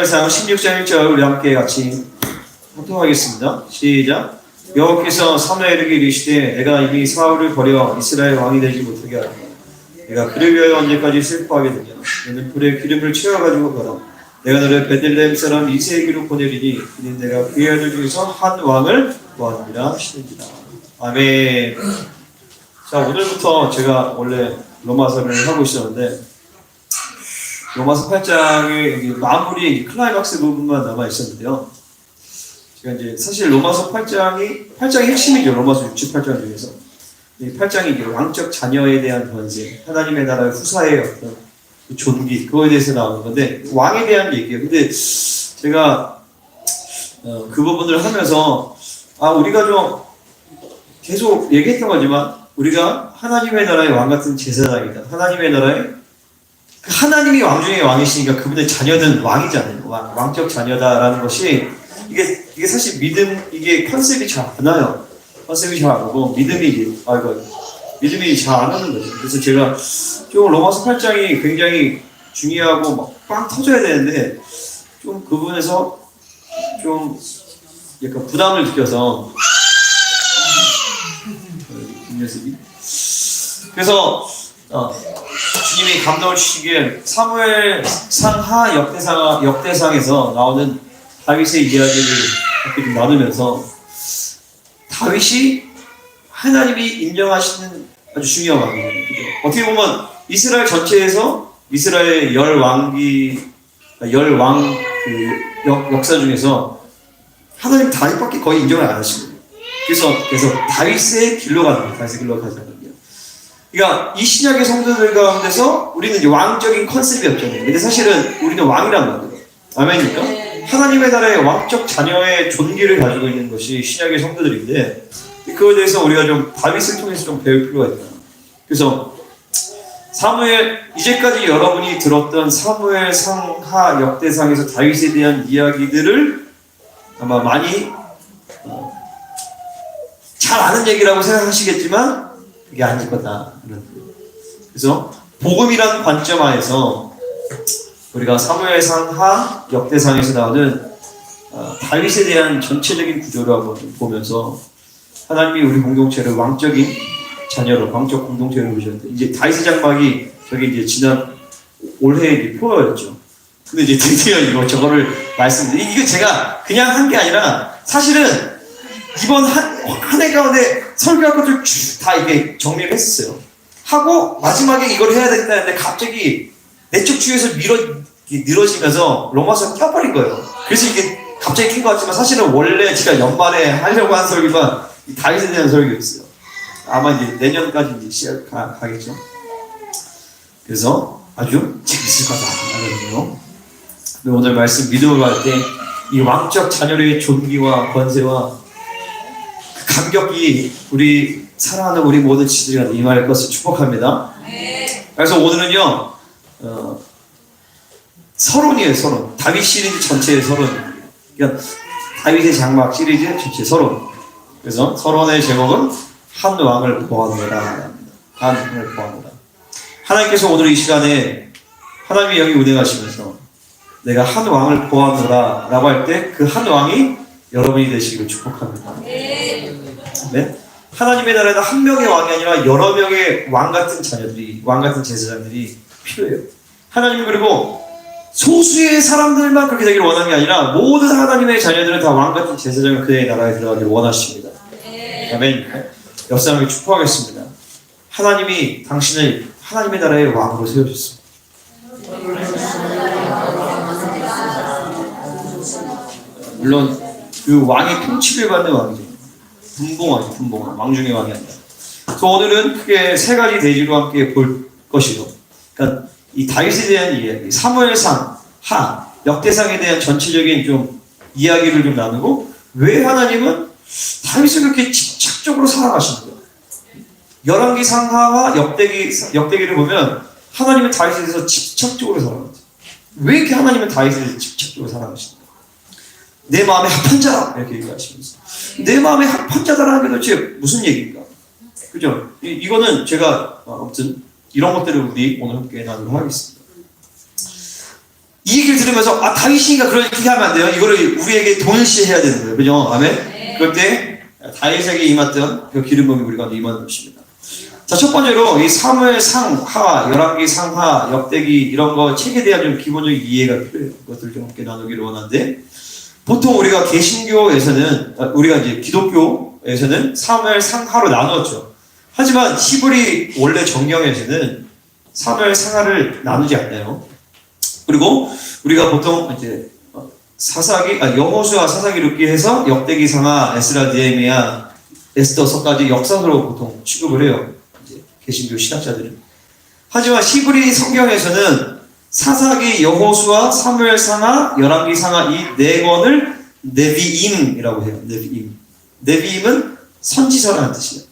상 16장 1절 우리 함께 같이 합독하겠습니다. 시작. 여호와께서 사무엘에게 이르시되 내가 이미 사울을 버려 이스라엘 왕이 되지 못하게 하리라. 내가 그를 위하여 언제까지 슬퍼하게 되냐. 너는 불에 기름을 채워가지고 가라. 내가 너를 베들레헴 사람 이새에게로 보내리니 이는 내가 그의 아들 중에서 한 왕을 구하느니라 하시느니라. 아멘. 자, 오늘부터 제가 원래 로마서를 하고 있었는데 로마서 8장의 마무리 클라이막스 부분만 남아 있었는데요. 제가 이제 사실 로마서 8장이 핵심이죠. 로마서 6, 7, 8장 중에서 이 8장이 왕적 자녀에 대한 권세, 하나님의 나라의 후사의 어떤 그 존귀, 그거에 대해서 나오는 건데 왕에 대한 얘기예요. 근데 제가 그 부분을 하면서 우리가 좀 계속 얘기했던 거지만 우리가 하나님의 나라의 왕 같은 제사장이다. 하나님의 나라의 하나님이 왕 중에 왕이시니까 그분의 자녀는 왕이잖아요. 왕적 자녀다라는 것이 이게 사실 이게 컨셉이 잘 안 와요. 컨셉이 잘 안 오고 믿음이 잘 안 오는 거죠. 그래서 제가 좀 로마서 8장이 굉장히 중요하고 막 빵 터져야 되는데 좀 그 부분에서 좀 약간 부담을 느껴서 그래서 주님이 감동을 주시기에 사무엘 상하 역대상에서 나오는 다윗의 이야기를 이렇게 좀 나누면서 다윗이 하나님이 인정하시는 아주 중요한 왕이에요. 어떻게 보면 이스라엘 전체에서 이스라엘 열왕 역사 중에서 하나님 다윗밖에 거의 인정을 안 하시고 그래서 다윗의 길로 가는 거예요. 다윗의 길로 가지 않는 거예요. 그러니까 이 신약의 성도들 가운데서 우리는 이제 왕적인 컨셉이 없잖아요. 근데 사실은 우리는 왕이란 말이에요. 아멘입니까? 하나님의 나라의 왕적 자녀의 존귀를 가지고 있는 것이 신약의 성도들인데 그거에 대해서 우리가 좀 다윗을 통해서 좀 배울 필요가 있다. 그래서 이제까지 여러분이 들었던 사무엘 상하 역대상에서 다윗에 대한 이야기들을 아마 많이 잘 아는 얘기라고 생각하시겠지만 그게 아닐 거다. 그래서 복음이라는 관점 하에서 우리가 사무엘상 하 역대상에서 나오는 다윗에 대한 전체적인 구조를 한번 보면서 하나님이 우리 공동체를 왕적인 자녀로 왕적 공동체를 보셨는데 이제 다윗의 장막이 저기 이제 지난 올해 이제 표어였죠. 근데 이제 드디어 저거를 말씀드리고 이거 제가 그냥 한 게 아니라 사실은 이번 한 해 가운데 설교할 것들 쭉 다 이게 정리를 했었어요. 하고 마지막에 이걸 해야 되겠다 했는데 갑자기 내적 주위에서 늘어지면서 로마서 껴버린 거예요. 그래서 이게 갑자기 낀 것 같지만 사실은 원래 제가 연말에 하려고 한 설교가 다윗에 대한 설교였어요. 아마 이제 내년까지 이제 시작하겠죠. 그래서 아주 재밌을 거다. 오늘 말씀 믿음을 받을 때 이 왕적 자녀의 존귀와 권세와 감격이 우리 사랑하는 우리 모든 지들이 임할 것을 축복합니다. 그래서 오늘은요 서론이에요. 서론. 다윗 시리즈 전체의 서론. 그러니까 다윗의 장막 시리즈 전체 서론. 그래서 서론의 제목은 한 왕을 보아노라. 한 왕을 보아노라. 하나님께서 오늘 이 시간에 하나님의 영이 운행하시면서 내가 한 왕을 보아노라 라고 할 때 그 한 왕이 여러분이 되시기를 축복합니다. 네? 하나님의 나라에는 한 명의 왕이 아니라 여러 명의 왕 같은 자녀들이, 왕 같은 제사장들이 필요해요. 하나님이 그리고 소수의 사람들만 그렇게 되기를 원하는 게 아니라 모든 하나님의 자녀들은 다 왕 같은 제사장을 그의 나라에 들어가기를 원하십니다. 아멘. 역사를 축복하겠습니다. 하나님이 당신을 하나님의 나라의 왕으로 세워주셨습니다. 물론 그 왕의 통치를 받는 왕이죠. 분봉왕, 왕 중의 왕이 아니라. 그래서 오늘은 크게 세 가지 대지로 함께 볼 것이죠. 그러니까 이 다윗에 대한 이야기, 사무엘상, 하, 역대상에 대한 전체적인 좀 이야기를 좀 나누고 왜 하나님은 다윗을 그렇게 집착적으로 사랑하시는 거예요. 열왕기 상하와 역대기를 보면 하나님은 다윗에 대해서 집착적으로 사랑하죠. 왜 이렇게 하나님은 다윗을 집착적으로 사랑하시는 거예요? 내 마음에 합한 자라 이렇게 얘기하시면서 내 마음에 합한 자다라는 게 도대체 무슨 얘기인가? 그죠? 이거는 제가 아무튼 이런 것들을 우리 오늘 함께 나누도록 하겠습니다. 이 얘기를 들으면서 다윗이니까 그렇게 하면 안 돼요. 이거를 우리에게 동일시해야 되는 거예요. 그죠? 아멘? 네. 그럴 때 다윗에게 임했던 그 기름 부음이 우리가 임하는 것입니다. 자, 첫 번째로 이 사무엘 상하, 열왕기 상하, 역대기 이런 거 책에 대한 좀 기본적인 이해가 필요해요. 그것들 좀 함께 나누기를 원하는데, 보통 우리가 개신교에서는, 우리가 이제 기독교에서는 사무엘 상하로 나누었죠. 하지만 히브리 원래 정경에서는 사무엘 상하를 나누지 않나요? 그리고 우리가 보통 이제 여호수아 사사기 룻기 해서 역대기 상하, 에스라 느헤미야, 에스더서까지 역사서로 보통 취급을 해요. 이제 개신교 신학자들은. 하지만 히브리 성경에서는 사사기, 여호수아, 사무엘 상하, 열왕기 상하 이 네 권을 네비임이라고 해요. 네비임. 네비임은 선지서라는 뜻이에요.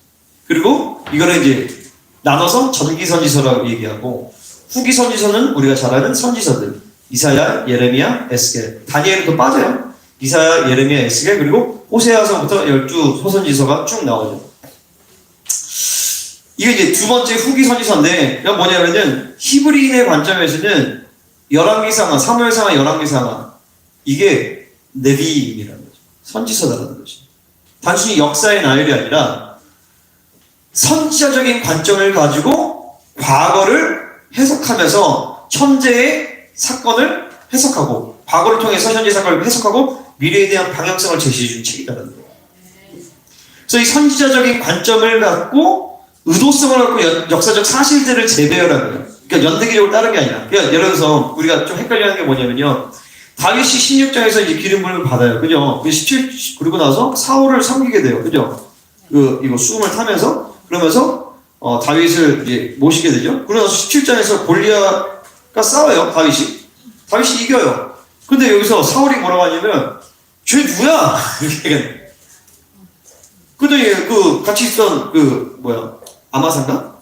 그리고 이거를 이제 나눠서 전기선지서라고 얘기하고, 후기선지서는 우리가 잘 아는 선지서들, 이사야, 예레미야, 에스겔, 다니엘은 또 빠져요. 이사야, 예레미야, 에스겔, 그리고 호세아서부터 12 소선지서가 쭉 나오죠. 이게 이제 두 번째 후기선지서인데, 이건 뭐냐면은 히브리인의 관점에서는 열왕기상하, 사무엘상하, 열왕기상하 이게 네비임이라는 거죠. 선지서라는 거죠. 단순히 역사의 나열이 아니라 선지자적인 관점을 가지고 과거를 해석하면서 현재의 사건을 해석하고, 과거를 통해서 현재 사건을 해석하고 미래에 대한 방향성을 제시해준 책이라는 거예요. 그래서 이 선지자적인 관점을 갖고 의도성을 갖고 역사적 사실들을 재배열하는 거예요. 그러니까 연대기적으로 따른 게 아니라. 그러니까 예를 들어서 우리가 좀 헷갈려하는 게 뭐냐면요, 다윗이 16장에서 이제 기름 부음을 받아요. 그죠? 17, 그리고 나서 사울을 섬기게 돼요. 그죠? 이거 수금을 타면서, 그러면서, 다윗을 이제 모시게 되죠. 그러고 나서 17장에서 골리앗과 싸워요, 다윗이. 다윗이 이겨요. 근데 여기서 사울이 뭐라고 하냐면, 쟤 누구야? 이렇게 얘기해. 근데 같이 있던, 아마산가?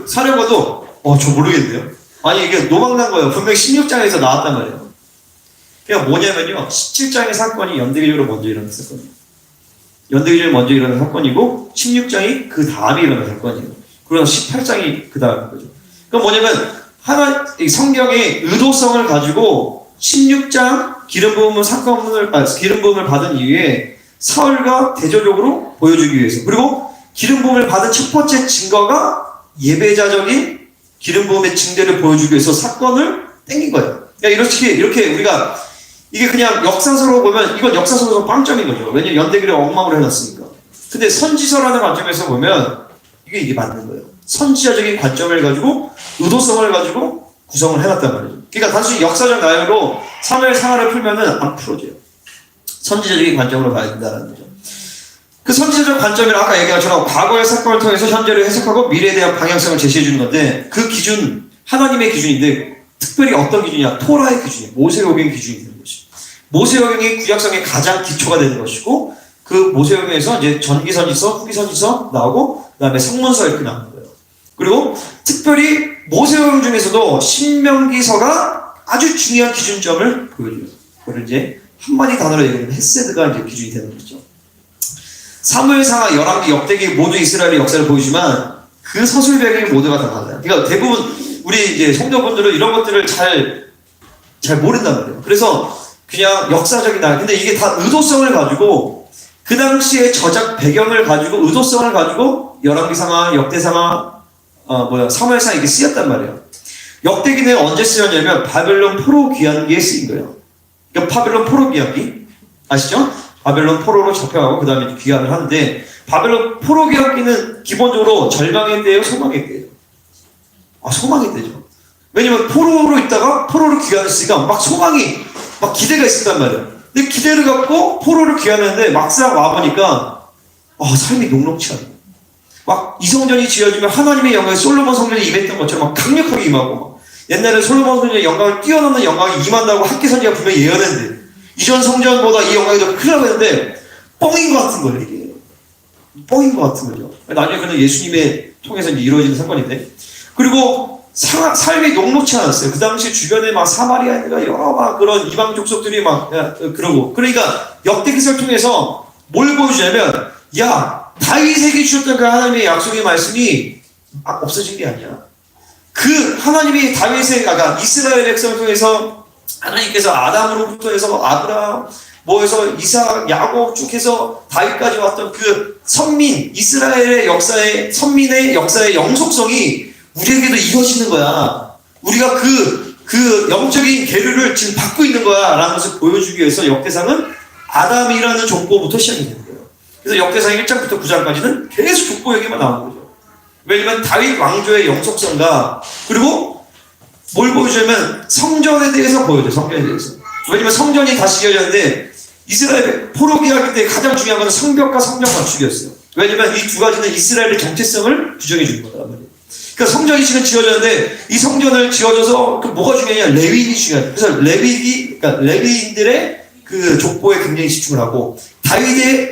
사령관도, 저 모르겠는데요. 아니, 이게 노망난 거예요. 분명히 16장에서 나왔단 말이에요. 그러니까 뭐냐면요, 17장의 사건이 연대기적으로 먼저 일어난 사건이에요. 연대기적으로 먼저 일어난 사건이고, 16장이 그 다음에 일어난 사건이에요. 그리고 18장이 그 다음인 거죠. 그러니까 뭐냐면, 성경의 의도성을 가지고 16장 기름 부음을 받은 이후에 사울과 대조적으로 보여주기 위해서, 그리고 기름 부음을 받은 첫 번째 증거가 예배자적인 기름 부음의 증대를 보여주기 위해서 사건을 땡긴 거예요. 그러니까 이렇게 우리가, 이게 그냥 역사서로 보면 이건 역사서로 빵점인 거죠. 왜냐면 연대기를 엉망으로 해놨으니까. 근데 선지서라는 관점에서 보면 이게 맞는 거예요. 선지자적인 관점을 가지고 의도성을 가지고 구성을 해놨단 말이죠. 그러니까 단순히 역사적 나열로 사무엘 상하를 풀면은 안 풀어져요. 선지자적인 관점으로 봐야 된다는 거죠. 그 선지자적 관점이 아까 얘기한 것처럼 과거의 사건을 통해서 현재를 해석하고 미래에 대한 방향성을 제시해 주는 건데, 그 기준, 하나님의 기준인데 특별히 어떤 기준이냐? 토라의 기준이에요. 모세오경의 기준이 되는 것이죠. 모세오경이 구약성의 가장 기초가 되는 것이고, 그 모세오경에서 이제 전기선지서, 후기선지서 나오고, 그 다음에 성문서 이렇게 나오는 거예요. 그리고 특별히 모세오경 중에서도 신명기서가 아주 중요한 기준점을 보여줘요. 그걸 이제 한마디 단어로 얘기하면 헤세드가 이제 기준이 되는 거죠. 사무엘상하, 열왕기, 역대기 모두 이스라엘의 역사를 보이지만 그 서술 배경이 모두가 다 달라요. 그러니까 대부분 우리 이제 성도분들은 이런 것들을 잘 모른단 말이에요. 그래서 그냥 역사적인 근데 이게 다 의도성을 가지고, 그 당시의 저작 배경을 가지고 의도성을 가지고 열왕기상하, 역대상하, 사무엘상하 이게 쓰였단 말이에요. 역대기는 언제 쓰였냐면 바벨론 포로 귀환기에 쓰인 거예요. 그러니까 바벨론 포로 귀환기 아시죠? 바벨론 포로로 잡혀가고 그 다음에 귀환을 하는데, 바벨론 포로 귀환기는 기본적으로 절망의 때예요, 소망의 때예요? 소망의 때죠. 왜냐면 포로로 있다가 포로로 귀환했으니까 막 기대가 있었단 말이에요. 근데 기대를 갖고 포로를 귀환했는데 막상 와보니까 삶이 녹록치 않아요. 막 이성전이 지어지면 하나님의 영광이 솔로몬 성전에 임했던 것처럼 막 강력하게 임하고, 옛날에 솔로몬 성전의 영광을 뛰어넘는 영광이 임한다고 학계 선지가 분명히 예언했는데, 이전 성전보다 이 영광이 더 크다고 했는데 뻥인 것 같은 거예요. 이게 뻥인 것 같은 거죠. 나중에 그는 예수님의 통해서 이제 이루어지는 사건인데, 그리고 삶이 녹록치 않았어요. 그 당시 주변에 막 사마리아인가 여러 막 그런 이방 족속들이 그러고, 그러니까 역대기서를 통해서 뭘 보여주냐면, 다윗에게 주셨던 그 하나님의 약속의 말씀이 없어진 게 아니야. 그 하나님이 다윗의 이스라엘 백성을 통해서 하나님께서 아담으로부터 해서 아브라함 뭐해서 이삭 야곱 쭉 해서 다윗까지 왔던 그 선민 이스라엘의 역사의 선민의 역사의 영속성이 우리에게도 이루어지는 거야. 우리가 그 영적인 계류를 지금 받고 있는 거야 라는 것을 보여주기 위해서 역대상은 아담이라는 족보부터 시작이 되는 거예요. 그래서 역대상 1장부터 9장까지는 계속 족보 얘기만 나오는 거죠. 왜냐면 다윗 왕조의 영속성과 그리고 뭘 보여주냐면 성전에 대해서 보여줘요. 성전에 대해서. 왜냐면 성전이 다시 지어졌는데 이스라엘 포로기할 때 가장 중요한 것은 성벽과 성전 건축이었어요. 왜냐면 이 두 가지는 이스라엘의 정체성을 규정해 주는 거란 말이에요. 그러니까 성전이 지금 지어졌는데 이 성전을 지어줘서 뭐가 중요하냐? 레위인이 중요해요. 그래서 그러니까 레위인들의 그 족보에 굉장히 집중을 하고 다윗의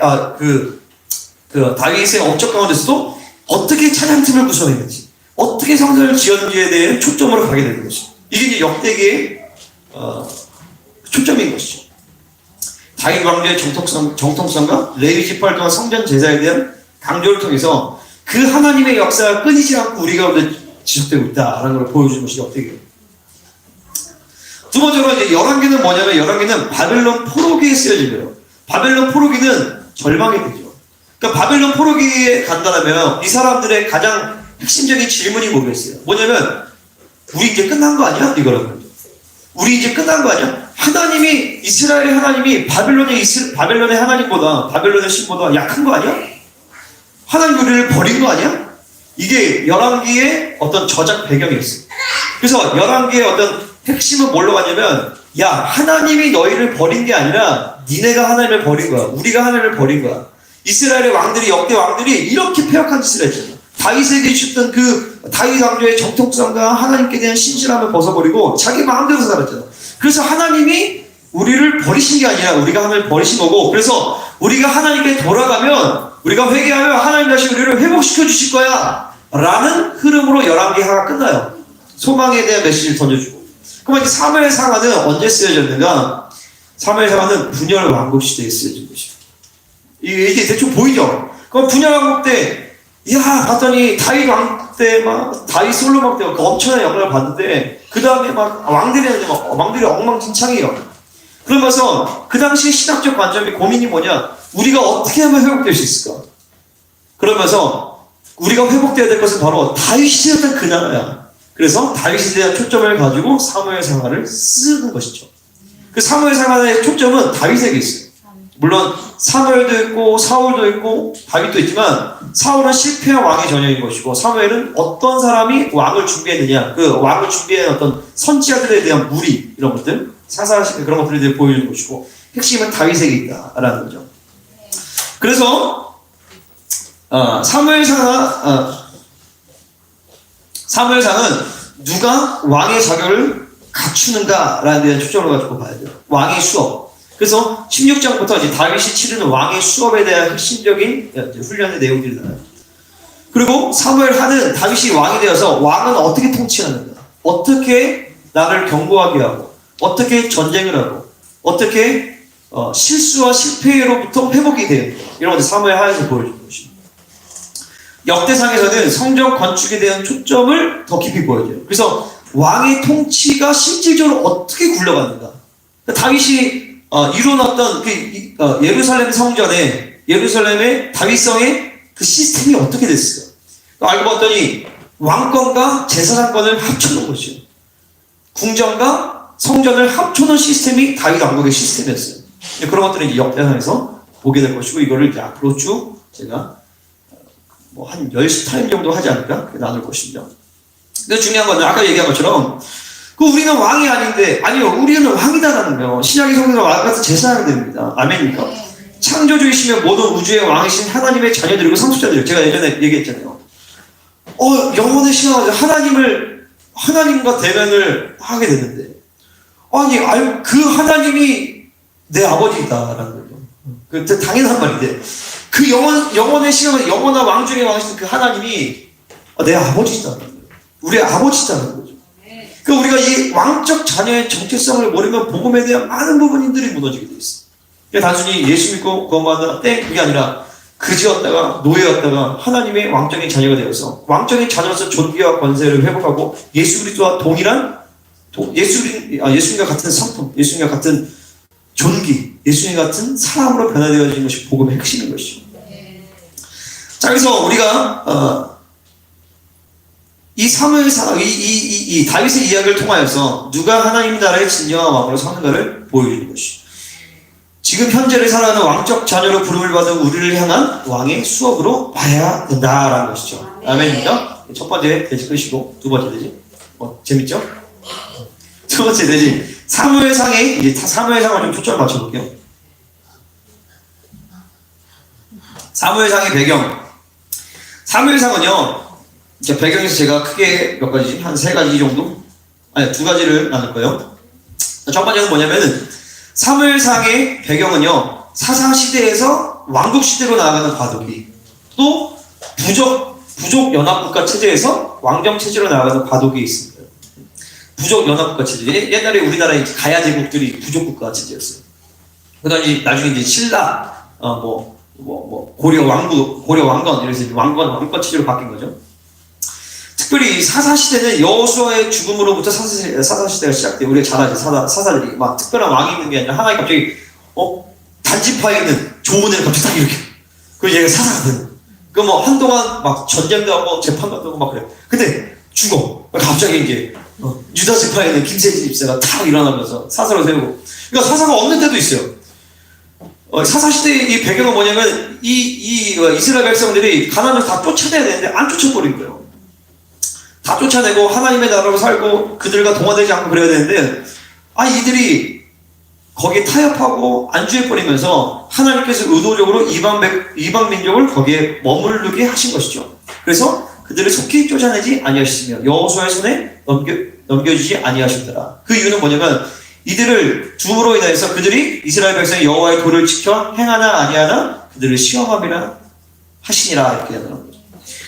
다윗의 업적 가운데서도 어떻게 찬양팀을 구성했는지 어떻게 성전을 지었는지에 대해 초점으로 가게 되는 것이죠. 이게 이제 역대기의 초점인 것이죠. 다윗 왕조의 정통성과 레위 지파를 통한 성전 제사에 대한 강조를 통해서 그 하나님의 역사가 끊이지 않고 우리 가운데 지속되고 있다라는 걸 보여주는 것이 역대기예요. 두 번째로 이제 열왕기는 뭐냐면 열왕기는 바벨론 포로기에 쓰여진 거예요. 바벨론 포로기는 절망의 때죠. 그러니까 바벨론 포로기에 간다면 이 사람들의 가장 핵심적인 질문이 뭐겠어요? 뭐냐면 우리 이제 끝난 거 아니야? 이거라는 거죠. 우리 이제 끝난 거 아니야? 하나님이 이스라엘의 하나님이 바벨론의 하나님보다 바벨론의 신보다 약한 거 아니야? 하나님 우리를 버린 거 아니야? 이게 열왕기의 어떤 저작 배경이었어요. 그래서 열왕기의 어떤 핵심은 뭘로 가냐면 야 하나님이 너희를 버린 게 아니라 니네가 하나님을 버린 거야. 우리가 하나님을 버린 거야. 이스라엘의 왕들이 역대 왕들이 이렇게 패역한 짓을 했잖아. 다윗에게 주셨던 그 다윗 왕조의 정통성과 하나님께 대한 신실함을 벗어버리고 자기 마음대로 살았잖아. 그래서 하나님이 우리를 버리신 게 아니라 우리가 하나님을 버리신 거고 그래서 우리가 하나님께 돌아가면 우리가 회개하면 하나님 다시 우리를 회복시켜 주실 거야 라는 흐름으로 열왕기하가 끝나요. 소망에 대한 메시지를 던져주고 그러면 이제 사무엘 상하는 언제 쓰여졌는가? 사무엘 상하는 분열 왕국 시대에 쓰여진 것이죠. 이게 대충 보이죠? 그럼 분열 왕국 때 봤더니 다윗 왕 때 다윗 솔로몬 때 엄청난 영향을 받는데 그 다음에 왕들이 엉망진창이에요. 그러면서 그 당시 신학적 관점이 고민이 뭐냐? 우리가 어떻게 하면 회복될 수 있을까? 그러면서 우리가 회복돼야 될 것은 바로 다윗이었던 그 나라야. 그래서 다윗에 대한 초점을 가지고 사무엘 상하를 쓰는 것이죠. 그 사무엘 상하의 초점은 다윗에게 있어요. 물론 사무엘도 있고 사울도 있고 다윗도 있지만 사울은 실패한 왕의 전형인 것이고 사무엘은 어떤 사람이 왕을 준비했느냐 그 왕을 준비한 어떤 선지자들에 대한 무리 이런 것들 사사시킨 그런 것들에 대해 보여주는 것이고 핵심은 다윗에게 있다라는 거죠. 그래서 사무엘상은 누가 왕의 자격을 갖추는가라는 데는 초점을 가지고 봐야 돼요. 왕의 수업. 그래서 16장부터 이제 다윗이 치르는 왕의 수업에 대한 핵심적인 훈련의 내용들이 나와요. 그리고 사무엘하는 다윗이 왕이 되어서 왕은 어떻게 통치하는가, 어떻게 나를 경고하게 하고, 어떻게 전쟁을 하고, 어떻게 실수와 실패로부터 회복이 되는가 이런 것들 사무엘하에서 보여주는 것입니다. 역대상에서는 성전 건축에 대한 초점을 더 깊이 보여줘요. 그래서 왕의 통치가 실질적으로 어떻게 굴러가는가. 다윗이 이루어놨던 그 예루살렘 성전에 예루살렘의 다윗성의 그 시스템이 어떻게 됐을까? 알고 봤더니 왕권과 제사장권을 합쳐놓은 것이죠. 궁전과 성전을 합쳐놓은 시스템이 다윗 왕국의 시스템이었어요. 그런 것들은 역대상에서 보게 될 것이고 이거를 이제 앞으로 쭉 제가 한 10시 타임 정도 하지 않을까? 나눌 것입니다. 근데 중요한 건 아까 얘기한 것처럼 우리는 왕이 아닌데 아니요 우리는 왕이다라는 거 신약의 성경에서 왕 같은 제사장이 됩니다. 아멘입니까? 창조주이시며 모든 우주의 왕이신 하나님의 자녀들이고 상속자들이에요. 제가 예전에 얘기했잖아요. 영혼의 신앙을 하나님과 대면을 하게 됐는데 아니 그 하나님이 내 아버지다라는 거죠. 그 당연한 말인데 그 영혼의 신앙을 영원한 왕 중에 왕이신 그 하나님이 내 아버지다라는 거예요. 우리의 아버지다라는 거죠. 그러니까 우리가 이 왕적 자녀의 정체성을 모르면 복음에 대한 많은 부분들이 무너지게 돼 있어. 단순히 예수 믿고 구원받는다 그게 아니라 그지였다가 노예였다가 하나님의 왕적인 자녀가 되어서 왕적인 자녀로서 존귀와 권세를 회복하고 예수 그리스도와 동일한 예수님과 같은 성품, 예수님과 같은 존귀, 예수님 같은 사람으로 변화되어지는 것이 복음의 핵심인 것이죠. 자, 그래서 우리가 이 사무엘상 이 다윗의 이야기를 통하여서 누가 하나님 나라의 진정한 왕으로 서는가를 보여주는 것이죠. 지금 현재를 살아가는 왕적 자녀로 부름을 받은 우리를 향한 왕의 수업으로 봐야 된다라는 것이죠. 아멘입니다. 첫 번째 돼지 끝이고 두 번째 돼지. 재밌죠? 두 번째 돼지. 사무엘상에 이제 사무엘상을 좀 초점을 맞춰볼게요. 사무엘상의 배경. 사무엘상은요, 배경에서 제가 크게 몇 가지, 한 세 가지 정도? 아니, 두 가지를 나눌 거예요. 첫 번째는 뭐냐면은, 사무엘상의 배경은요, 사사시대에서 왕국시대로 나아가는 과도기, 또 부족 연합국가 체제에서 왕정체제로 나아가는 과도기에 있습니다. 부족 연합국가 체제. 옛날에 우리나라의 가야제국들이 부족국가 체제였어요. 그다음에 나중에 이제 신라, 고려 왕건, 이래서 왕권 체제로 바뀐 거죠. 특별히 사사시대는 여호수아의 죽음으로부터 사사시대가 시작돼요. 우리가 잘 알죠. 사사들이 막 특별한 왕이 있는 게 아니라 하나님 갑자기 단지파에 있는 조문을 갑자기 딱 이렇게. 그래서 얘가 사사가 되는. 그 한동안 막 전쟁도 하고 재판도 하고 막 그래. 근데 죽어. 갑자기 이제 유다 지파에 있는 김세진 입사가 탁 일어나면서 사사로 세우고. 그러니까 사사가 없는 때도 있어요. 사사시대의 이 배경은 뭐냐면 이스라엘 백성들이 가나안을 다 쫓아내야 되는데 안 쫓아버린 거예요. 다 쫓아내고 하나님의 나라로 살고 그들과 동화되지 않고 그래야 되는데 이들이 거기에 타협하고 안주해버리면서 하나님께서 의도적으로 이방 민족을 거기에 머무르게 하신 것이죠. 그래서 그들을 속히 쫓아내지 아니하시며 여호수아의 손에 넘겨주지 아니하셨더라. 그 이유는 뭐냐면 이들을 둠으로 인해서 그들이 이스라엘 백성이 여호와의 도를 지켜 행하나 아니하나 그들을 시험함이라 하시니라 이렇게 하는 거죠.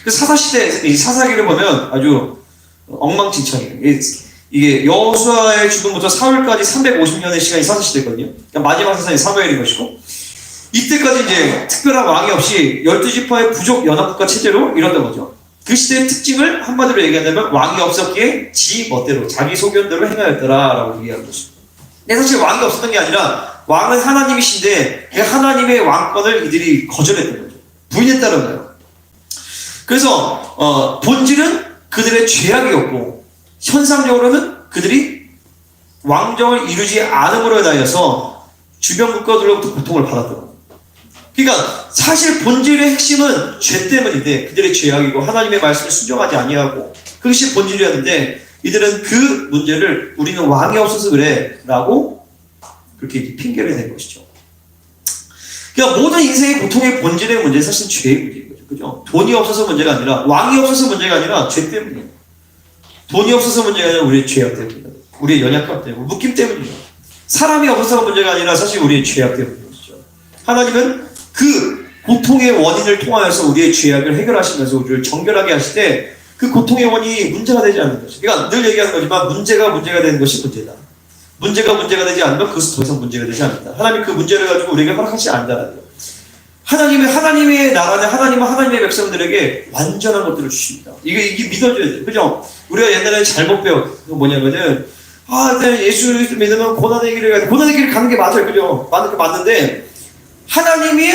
그 사사시대 이 사사기를 보면 아주 엉망진창이에요. 이게 여호수아의 죽음부터 사울까지 350년의 시간이 사사시대거든요. 그러니까 마지막 사사는 사무엘인 것이고 이때까지 이제 특별한 왕이 없이 12지파의 부족 연합국가 체제로 이뤘던 거죠. 그 시대의 특징을 한마디로 얘기한다면 왕이 없었기에 지 멋대로 자기 소견대로 행하였더라라고 얘기하는 것이죠. 근데 사실 왕이 없었던 게 아니라 왕은 하나님이신데 그 하나님의 왕권을 이들이 거절했던 거죠. 부인했다는 거예요. 그래서 본질은 그들의 죄악이었고 현상적으로는 그들이 왕정을 이루지 않음으로 인하여서 주변 국가들로부터 고통을 받았던 거예요. 그러니까 사실 본질의 핵심은 죄 때문인데 그들의 죄악이고 하나님의 말씀을 순종하지 아니하고 그것이 본질이었는데 이들은 그 문제를 우리는 왕이 없어서 그래 라고 그렇게 핑계를 댄 것이죠. 그러니까 모든 인생의 고통의 본질의 문제는 사실 죄의 문제인 거죠. 그죠? 돈이 없어서 문제가 아니라 왕이 없어서 문제가 아니라 죄 때문이에요. 돈이 없어서 문제가 아니라 우리의 죄악 때문이에요. 우리의 연약함 때문에 묶임 때문이에요. 사람이 없어서 문제가 아니라 사실 우리의 죄악 때문인 것이죠. 하나님은 그 고통의 원인을 통하여서 우리의 죄악을 해결하시면서 우리를 정결하게 하실 때 그 고통의 원인이 문제가 되지 않는 것이죠. 그러니까 늘 얘기하는 거지만 문제가 되는 것이 문제다. 문제가 되지 않으면 그것은 더 이상 문제가 되지 않는다. 하나님이 그 문제를 가지고 우리에게 허락하지 않는다는 거예요. 하나님의 나라는 하나님의 백성들에게 완전한 것들을 주십니다. 이게 믿어줘야 돼요. 그죠? 우리가 옛날에 잘못 배웠던 거 뭐냐면은 예수를 믿으면 고난의 길을 가야 돼. 고난의 길을 가는 게 맞아요. 그죠? 맞는데 하나님이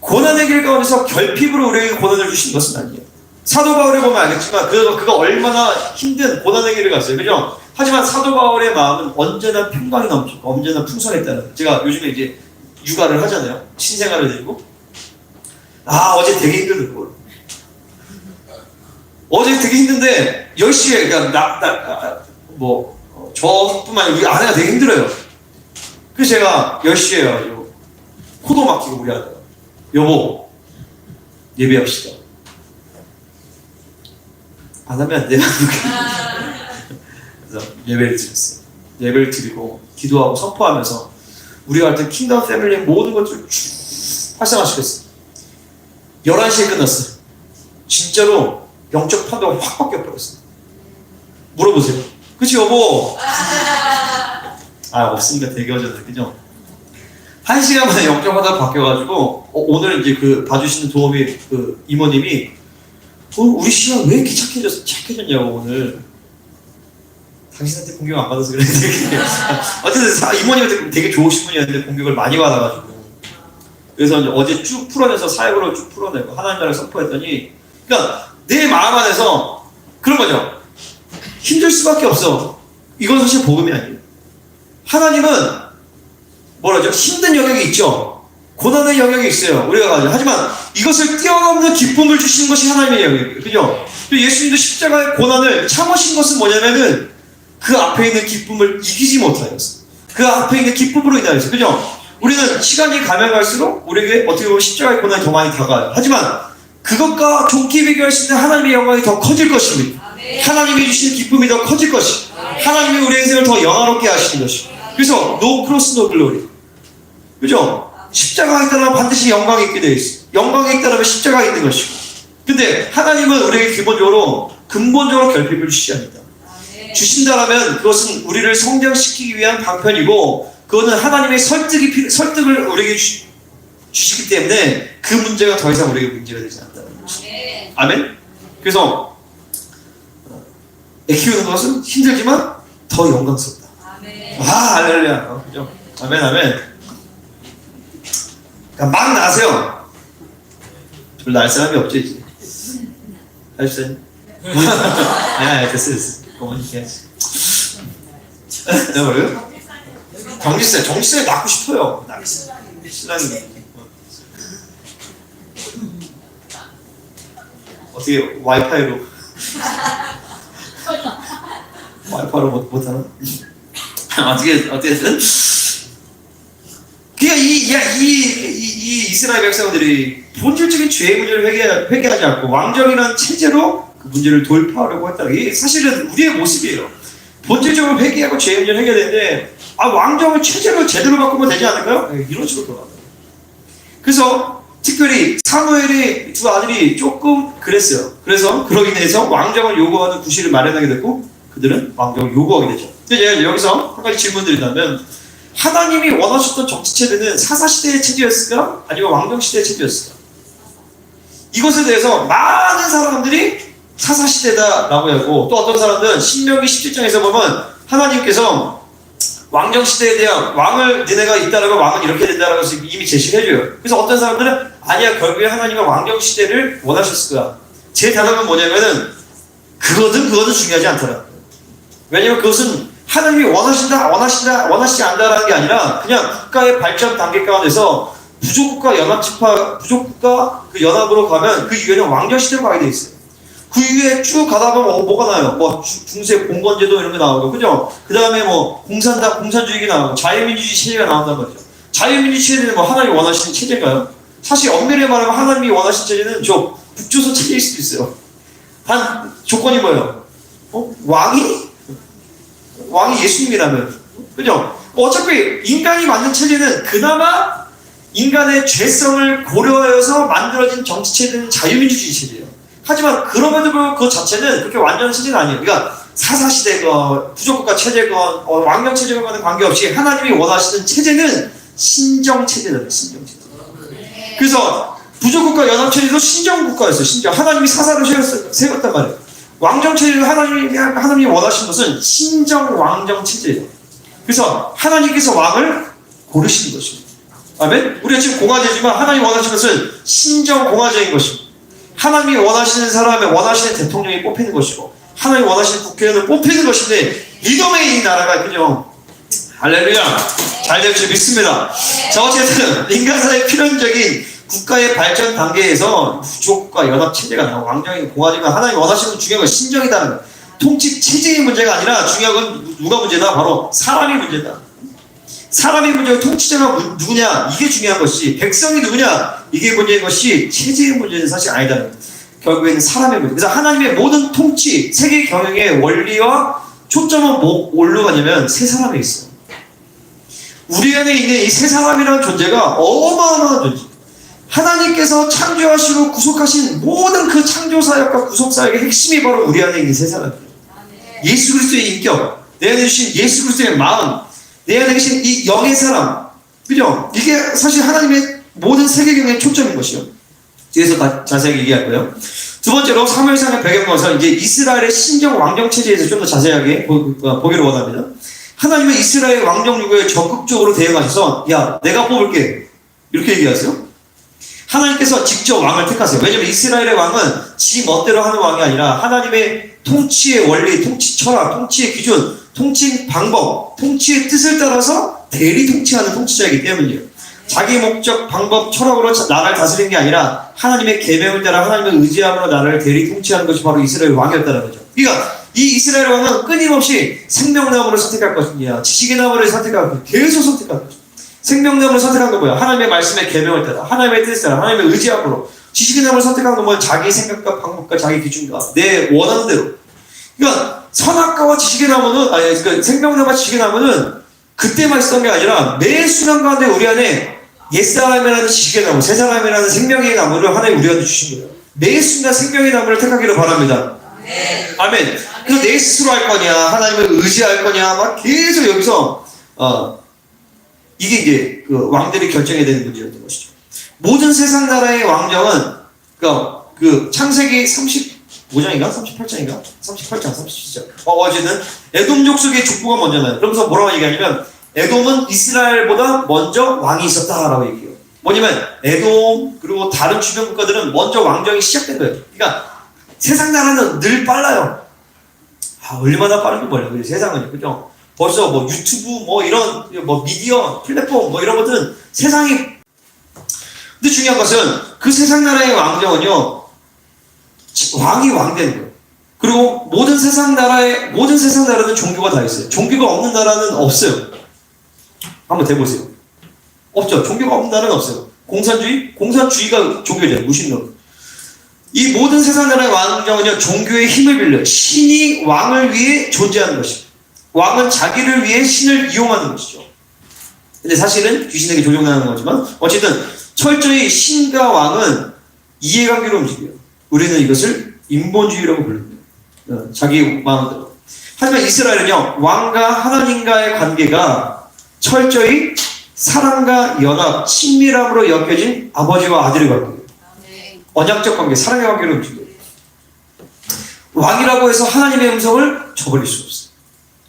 고난의 길 가운데서 결핍으로 우리에게 고난을 주신 것은 아니에요. 사도 바울을 보면 알겠지만 그가 얼마나 힘든 고난의 길을 갔어요. 그죠? 하지만 사도 바울의 마음은 언제나 평강이 넘치고 언제나 풍성했다는 거예요. 제가 요즘에 이제 육아를 하잖아요. 신생아를 데리고. 어제 되게 힘들더라고요. 어제 되게 힘든데 10시에 저뿐만 아니라 우리 아내가 되게 힘들어요. 그래서 제가 10시에 와가지고 코도 막히고 우리 아내가 여보 예배합시다. 안 하면 안 돼요. 그래서 예배를 드렸어요. 예배를 드리고 기도하고 선포하면서 우리가 할 때 킹덤 패밀리 모든 것들을 쭉 활성화시켰어요. 11시에 끝났어요. 진짜로 영적 판도가 확 바뀌어버렸어요. 물어보세요. 그치 여보? 없으니까 되게 어쩌다 그죠? 1시간 만에 영적하다 바뀌어가지고 오늘 이제 그 봐주시는 도우미 그 이모님이 우리 신랑 왜 이렇게 착해졌냐고 오늘. 당신한테 공격 안 받아서 그래. 어쨌든 이모님한테 되게 좋으신 분이었는데 공격을 많이 받아가지고 그래서 이제 어제 쭉 풀어내서 사역으로 쭉 풀어내고 하나님 나라를 선포했더니 그러니까 내 마음 안에서 그런 거죠. 힘들 수밖에 없어. 이건 사실 복음이 아니에요. 하나님은 뭐라죠? 힘든 영역이 있죠. 고난의 영역이 있어요. 우리가 가죠. 하지만 이것을 뛰어넘는 기쁨을 주시는 것이 하나님의 영역이에요. 그죠? 또 예수님도 십자가의 고난을 참으신 것은 뭐냐면은 그 앞에 있는 기쁨을 이기지 못하였어. 그 앞에 있는 기쁨으로 인하여서. 그죠? 우리는 시간이 가면 갈수록 우리에게 어떻게 보면 십자가의 고난이 더 많이 다가와요. 하지만 그것과 좋게 비교할 수 있는 하나님의 영광이 더 커질 것입니다. 하나님이 주시는 기쁨이 더 커질 것이고 하나님이 우리의 인생을 더 영화롭게 하시는 것이고 그래서 노 크로스 노 글로리. 그죠? 십자가가 있다면 반드시 영광이 있게 되어 있어. 영광이 있다면 십자가가 있는 것이고 근데 하나님은 우리에게 근본적으로 결핍을 주시지 않는다. 주신다라면 그것은 우리를 성장시키기 위한 방편이고 그거는 하나님의 설득을 우리에게 주시기 때문에 그 문제가 더 이상 우리에게 문제가 되지 않는다는 것이죠. 아멘? 그래서 애 키우는 것은 힘들지만 더 영광스럽다. 할렐루야. 그죠? 아멘, 아멘. 그러니까 막 나세요. 별로 날 사람이 없죠, 이제. 하십시오. 됐어. 어머니 해야지. 내가 뭐래요? 정지세 낳고 싶어요. 신랑이. 어떻게 와이파이로 못하나? 어떻게든 그러니까 이 이스라엘 백성들이 본질적인 죄의 문제를 회개하지 않고 왕정이라는 체제로 그 문제를 돌파하려고 했다. 이게 사실은 우리의 모습이에요. 본질적으로 회개하고 죄의 문제를 해결되는데 왕정을 체제로 제대로 바꾸면 되지 않을까요? 이런 식으로 돌아가요. 그래서 특별히 사무엘의 두 아들이 조금 그랬어요. 그래서 그로 인해서 왕정을 요구하는 구실을 마련하게 됐고 그들은 왕정을 요구하게 되죠. 이제 여기서 한 가지 질문 드린다면 하나님이 원하셨던 정치체제는 사사시대의 체제였을까? 아니면 왕정시대의 체제였을까? 이것에 대해서 많은 사람들이 사사시대다라고 하고 또 어떤 사람들은 신명기 17장에서 보면 하나님께서 왕정시대에 대한 왕을 너네가 있다라고 왕은 이렇게 된다라고 해서 이미 제시를 해줘요. 그래서 어떤 사람들은 아니야 결국에 하나님은 왕정시대를 원하셨을 거야. 제 대답은 뭐냐면은 그거는 중요하지 않더라. 왜냐면 그것은 하나님이 원하시지 않는다라는 게 아니라 그냥 국가의 발전 단계 가운데서 부족국가 그 연합으로 가면 그 이후에는 왕정시대로 가게 돼 있어요. 그 이후에 쭉 가다 보면 뭐가 나요? 중세 봉건제도 이런 게 나오고, 그죠? 그 다음에 공산주의가 나오고, 자유민주주의 체제가 나온단 말이죠. 자유민주주의 체제는 하나님이 원하시는 체제인가요? 사실 엄밀히 말하면 하나님이 원하시는 체제는 북조선 체제일 수도 있어요. 단 조건이 뭐예요? 왕이 예수님이라면, 그죠? 어차피 인간이 만든 체제는 그나마 인간의 죄성을 고려해서 만들어진 정치체제는 자유민주주의 체제예요. 하지만 그럼에도 불구하고 그 자체는 그렇게 완전한 체제는 아니에요. 그러니까 사사시대건 부족국가 체제건 왕정체제건 간에 관계없이 하나님이 원하시는 체제는 신정체제다. 신정체제. 그래서 부족국가 연합체제도 신정국가였어요. 하나님이 사사를 세웠단 말이에요. 왕정체제도 하나님이 원하시는 것은 신정왕정체제예요. 그래서 하나님께서 왕을 고르시는 것입니다. 아멘? 우리가 지금 공화제지만 하나님이 원하시는 것은 신정공화제인 것입니다. 하나님이 원하시는 사람의 원하시는 대통령이 뽑히는 것이고 하나님이 원하시는 국회의원을 뽑히는 것인데 이놈의 이 나라가 그냥 할렐루야 잘 될 줄 믿습니다. 자 어쨌든 인간사의 필연적인 국가의 발전 단계에서 부족국가 연합체제가 나오고 왕정이 공화제가 하나님이 원하시는 중요한 건 신정이다는 거예요. 통치 체제의 문제가 아니라 중요한 건 누가 문제다? 바로 사람이 문제다. 사람이 문제고 통치자가 누구냐 이게 중요한 것이 백성이 누구냐 이게 문제인 것이 체제의 문제는 사실 아니다는 거예요. 결국에는 사람의 문제. 그래서 하나님의 모든 통치 세계 경영의 원리와 초점은 뭘로 가냐면 세 사람에 있어요. 우리 안에 있는 이 세 사람이라는 존재가 어마어마한 존재. 하나님께서 창조하시고 구속하신 모든 그 창조사역과 구속사역의 핵심이 바로 우리 안에 있는 세 사람이에요. 예수 그리스도의 인격, 내 안에 주신 예수 그리스도의 마음, 내 안에 계신 이 영의 사람, 그죠? 이게 사실 하나님의 모든 세계경의 초점인 것이요. 뒤에서 다 자세하게 얘기할 거예요. 두 번째로 사무엘상의 배경에서 이제 이스라엘의 신정 왕정 체제에서 좀 더 자세하게 보기를 원합니다. 하나님은 이스라엘 왕정 유고에 적극적으로 대응하셔서 야 내가 뽑을게 이렇게 얘기하세요. 하나님께서 직접 왕을 택하세요. 왜냐하면 이스라엘의 왕은 지 멋대로 하는 왕이 아니라 하나님의 통치의 원리, 통치 철학, 통치의 기준, 통치 방법, 통치의 뜻을 따라서 대리 통치하는 통치자이기 때문이에요. 자기 목적, 방법, 철학으로 나라를 다스리는 게 아니라 하나님의 계명을 따라 하나님의 의지함으로 나라를 대리 통치하는 것이 바로 이스라엘 왕이었다는 거죠. 그러니까 이 이스라엘 왕은 끊임없이 생명나무를 선택할 것이냐, 지식의 나무를 선택할 것이냐, 계속 선택할 것이냐. 생명나무를 선택한 건 뭐야? 하나님의 말씀의 계명을 따라, 하나님의 뜻을 따라, 하나님의 의지함으로. 지식의 나무를 선택한 건 뭐야? 자기 생각과 방법과 자기 기준과 내 원하는 대로. 그러니까 선악과와 지식의 나무는 그러니까 생명나무와 지식의 나무는 그때만 있었던 게 아니라 매 순간 가운데 우리 안에 옛사람이라는 지식의 나무, 새사람이라는 생명의 나무를 하나님 우리한테 주신 거예요. 매 순간 생명의 나무를 택하기를 바랍니다. 아멘. 그래서 내 스스로 할 거냐, 하나님을 의지할 거냐, 막 계속 여기서 이게 이제 그 왕들이 결정해야 되는 문제였던 것이죠. 모든 세상 나라의 왕정은 그 창세기 35장인가? 38장인가? 38장, 37장. 어제는 에돔 족속의 족보가 먼저나요. 그러면서 뭐라고 얘기하냐면 에돔은 이스라엘보다 먼저 왕이 있었다라고 얘기해요. 뭐냐면 에돔 그리고 다른 주변 국가들은 먼저 왕정이 시작된 거예요. 그러니까 세상 나라는 늘 빨라요. 얼마나 빠른지 몰라요. 세상은 그죠? 벌써 뭐 유튜브 뭐 이런 뭐 미디어 플랫폼 뭐 이런 것들은 세상이. 근데 중요한 것은 그 세상 나라의 왕정은요 왕이 왕되는 거예요. 그리고 모든 세상 나라는 종교가 다 있어요. 종교가 없는 나라는 없어요. 한번 대보세요. 없죠. 종교가 없는 나라는 없어요. 공산주의가 종교잖아요. 무신론. 이 모든 세상 나라의 왕정은요 종교의 힘을 빌려요. 신이 왕을 위해 존재하는 것이죠. 왕은 자기를 위해 신을 이용하는 것이죠. 근데 사실은 귀신에게 조종당하는 거지만 어쨌든 철저히 신과 왕은 이해관계로 움직여요. 우리는 이것을 인본주의라고 부릅니다. 자기 마음대로. 하지만 이스라엘은요 왕과 하나님과의 관계가 철저히 사랑과 연합, 친밀함으로 엮여진 아버지와 아들의 관계예요. 언약적 관계, 사랑의 관계로 움직여요. 왕이라고 해서 하나님의 음성을 저버릴 수 없어요.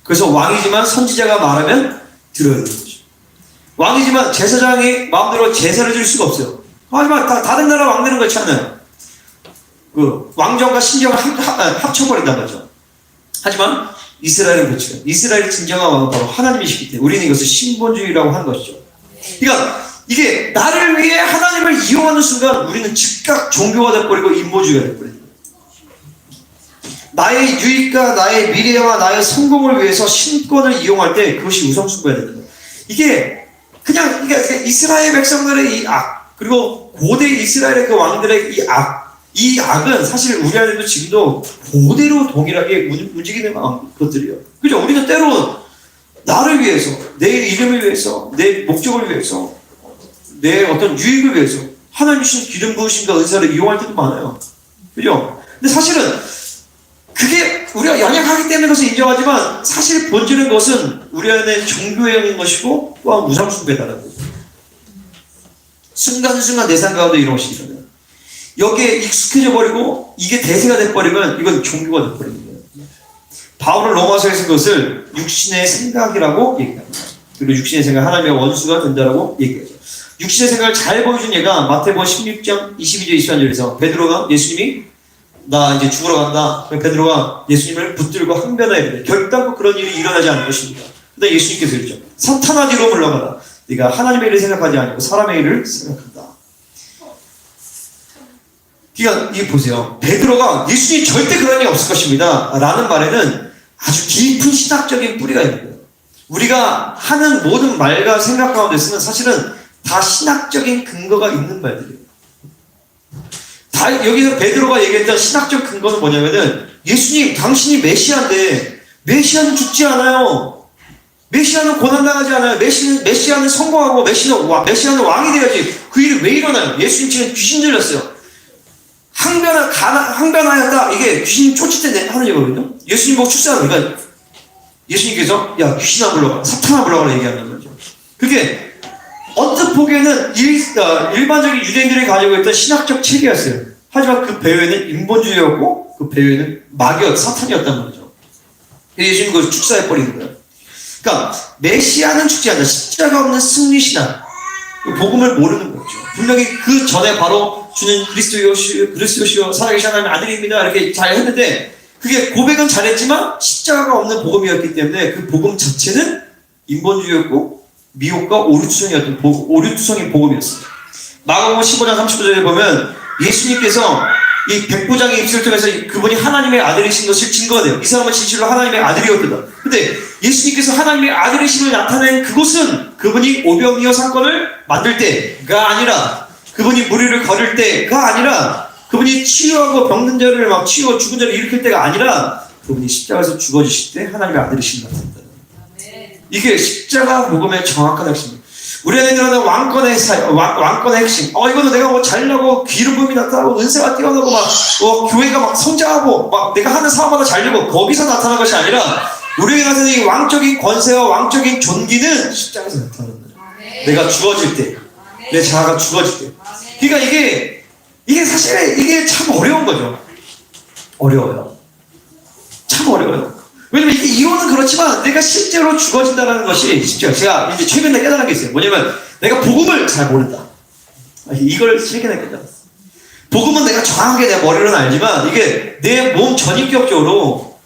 그래서 왕이지만 선지자가 말하면 들어야 되는 거죠. 왕이지만 제사장이 마음대로 제사를 드릴 수가 없어요. 하지만 다른 나라 왕들은 그렇지 않아요. 그 왕정과 신정을 합쳐버린단 말이죠. 하지만 이스라엘은 그렇죠. 이스라엘의 진정한 왕은 바로 하나님이시기 때문에 우리는 이것을 신본주의라고 하는 것이죠. 그러니까 이게 나를 위해 하나님을 이용하는 순간 우리는 즉각 종교가 돼버리고 인본주의가 돼버려요. 나의 유익과 나의 미래와 나의 성공을 위해서 신권을 이용할 때 그것이 우선순위가 되는 거예요. 이게 그냥 이스라엘 백성들의 이 악, 그리고 고대 이스라엘의 그 왕들의 이 악은 사실 우리 안에도 지금도 그대로 동일하게 움직이는 것들이에요. 그죠? 우리는 때로 나를 위해서, 내 이름을 위해서, 내 목적을 위해서, 내 어떤 유익을 위해서 하나님 주신 기름 부으심과 은사를 이용할 때도 많아요. 그죠? 근데 사실은 그게 우리가 연약하기 때문에 그것을 인정하지만 사실 본질은 것은 우리 안에 종교형인 것이고 또한 우상숭배다라는 거죠. 순간순간 내 삶 가운데 이런 것이 일어나요. 여기에 익숙해져 버리고 이게 대세가 돼버리면 이건 종교가 돼버리는 거예요. 바울은 로마서에서 그것을 육신의 생각이라고 얘기합니다. 그리고 육신의 생각 하나님의 원수가 된다라고 얘기하죠. 육신의 생각을 잘 보여준 얘가 마태복음 16장 22절 23절에서 베드로가 예수님이 나 이제 죽으러 간다. 베드로가 예수님을 붙들고 항변해야 돼. 결단코 그런 일이 일어나지 않을 것입니다. 근데 예수님께서 그랬죠. 사탄아 뒤로 물러가라. 네가 하나님의 일을 생각하지 않고 사람의 일을 생각한다. 그러니까 이거 보세요. 베드로가 예수님 절대 그런 일이 없을 것입니다 라는 말에는 아주 깊은 신학적인 뿌리가 있는 거예요. 우리가 하는 모든 말과 생각 가운데 쓰는 사실은 다 신학적인 근거가 있는 말들이에요. 여기서 베드로가 얘기했던 신학적 근거는 뭐냐면은 예수님 당신이 메시아인데 메시아는 죽지 않아요. 메시아는 고난당하지 않아요. 메시아는 성공하고 메시아는 왕이 돼야지. 그 일이 왜 일어나요? 예수님 지금 귀신 들렸어요. 항변하였다. 이게 귀신 쫓을 때 하는 얘기거든요. 예수님 보고 출세하는 거니까 예수님께서 야 귀신아 물러가, 사탄아 물러가라 얘기한단 말이죠. 그게 언뜻 보기에는 일반적인 유대인들이 가지고 있던 신학적 체계였어요. 하지만 그 배후에는 인본주의였고 그 배후에는 마귀 사탄이었단 말이죠. 예수님 그걸 축사해버리는 거예요. 그러니까 메시아는 죽지 않는다. 십자가 없는 승리신앙. 복음을 모르는 거죠. 분명히 그 전에 바로 주는 그리스도시요 살아계신 하나님의 아들입니다. 이렇게 잘 했는데 그게 고백은 잘했지만 십자가가 없는 복음이었기 때문에 그 복음 자체는 인본주의였고 미혹과 오류투성인 복음이었습니다. 마가복음 15장 39절에 보면 예수님께서 이 백부장의 입술을 통해서 그분이 하나님의 아들이신 것을 증거해요. 이 사람은 진실로 하나님의 아들이었다. 근데 예수님께서 하나님의 아들이심을 나타낸 그곳은 그분이 오병이어 사건을 만들 때가 아니라, 그분이 무리를 거릴 때가 아니라, 그분이 치유하고 병든 자를 막 치유하고 죽은 자를 일으킬 때가 아니라, 그분이 십자가에서 죽어주실 때 하나님의 아들이심을 나타낸다. 이게 십자가 복음의 정확한 핵심입니다. 우리 애들은 왕권의 핵심. 이거는 내가 뭐 잘나고 기름 부음이 나타나고 은사가 뛰어나고 막 교회가 막 성장하고 막 내가 하는 사업마다 잘되고 거기서 나타난 것이 아니라 우리에게 나타나는 이 왕적인 권세와 왕적인 존귀는 십자가에서 나타나는 거예요. 내가 죽어질 때, 내 자아가 죽어질 때. 그러니까 이게 사실 이게 참 어려운 거죠. 어려워요. 참 어려워요. 왜냐면 이게 이론은 그렇지만 내가 실제로 죽어진다는 것이 쉽죠. 제가 이제 최근에 깨달은 게 있어요. 뭐냐면 내가 복음을 잘 모른다. 이걸 최근에 깨달았어. 복음은 내가 정확하게 내 머리로는 알지만 이게 내 몸 전인격적으로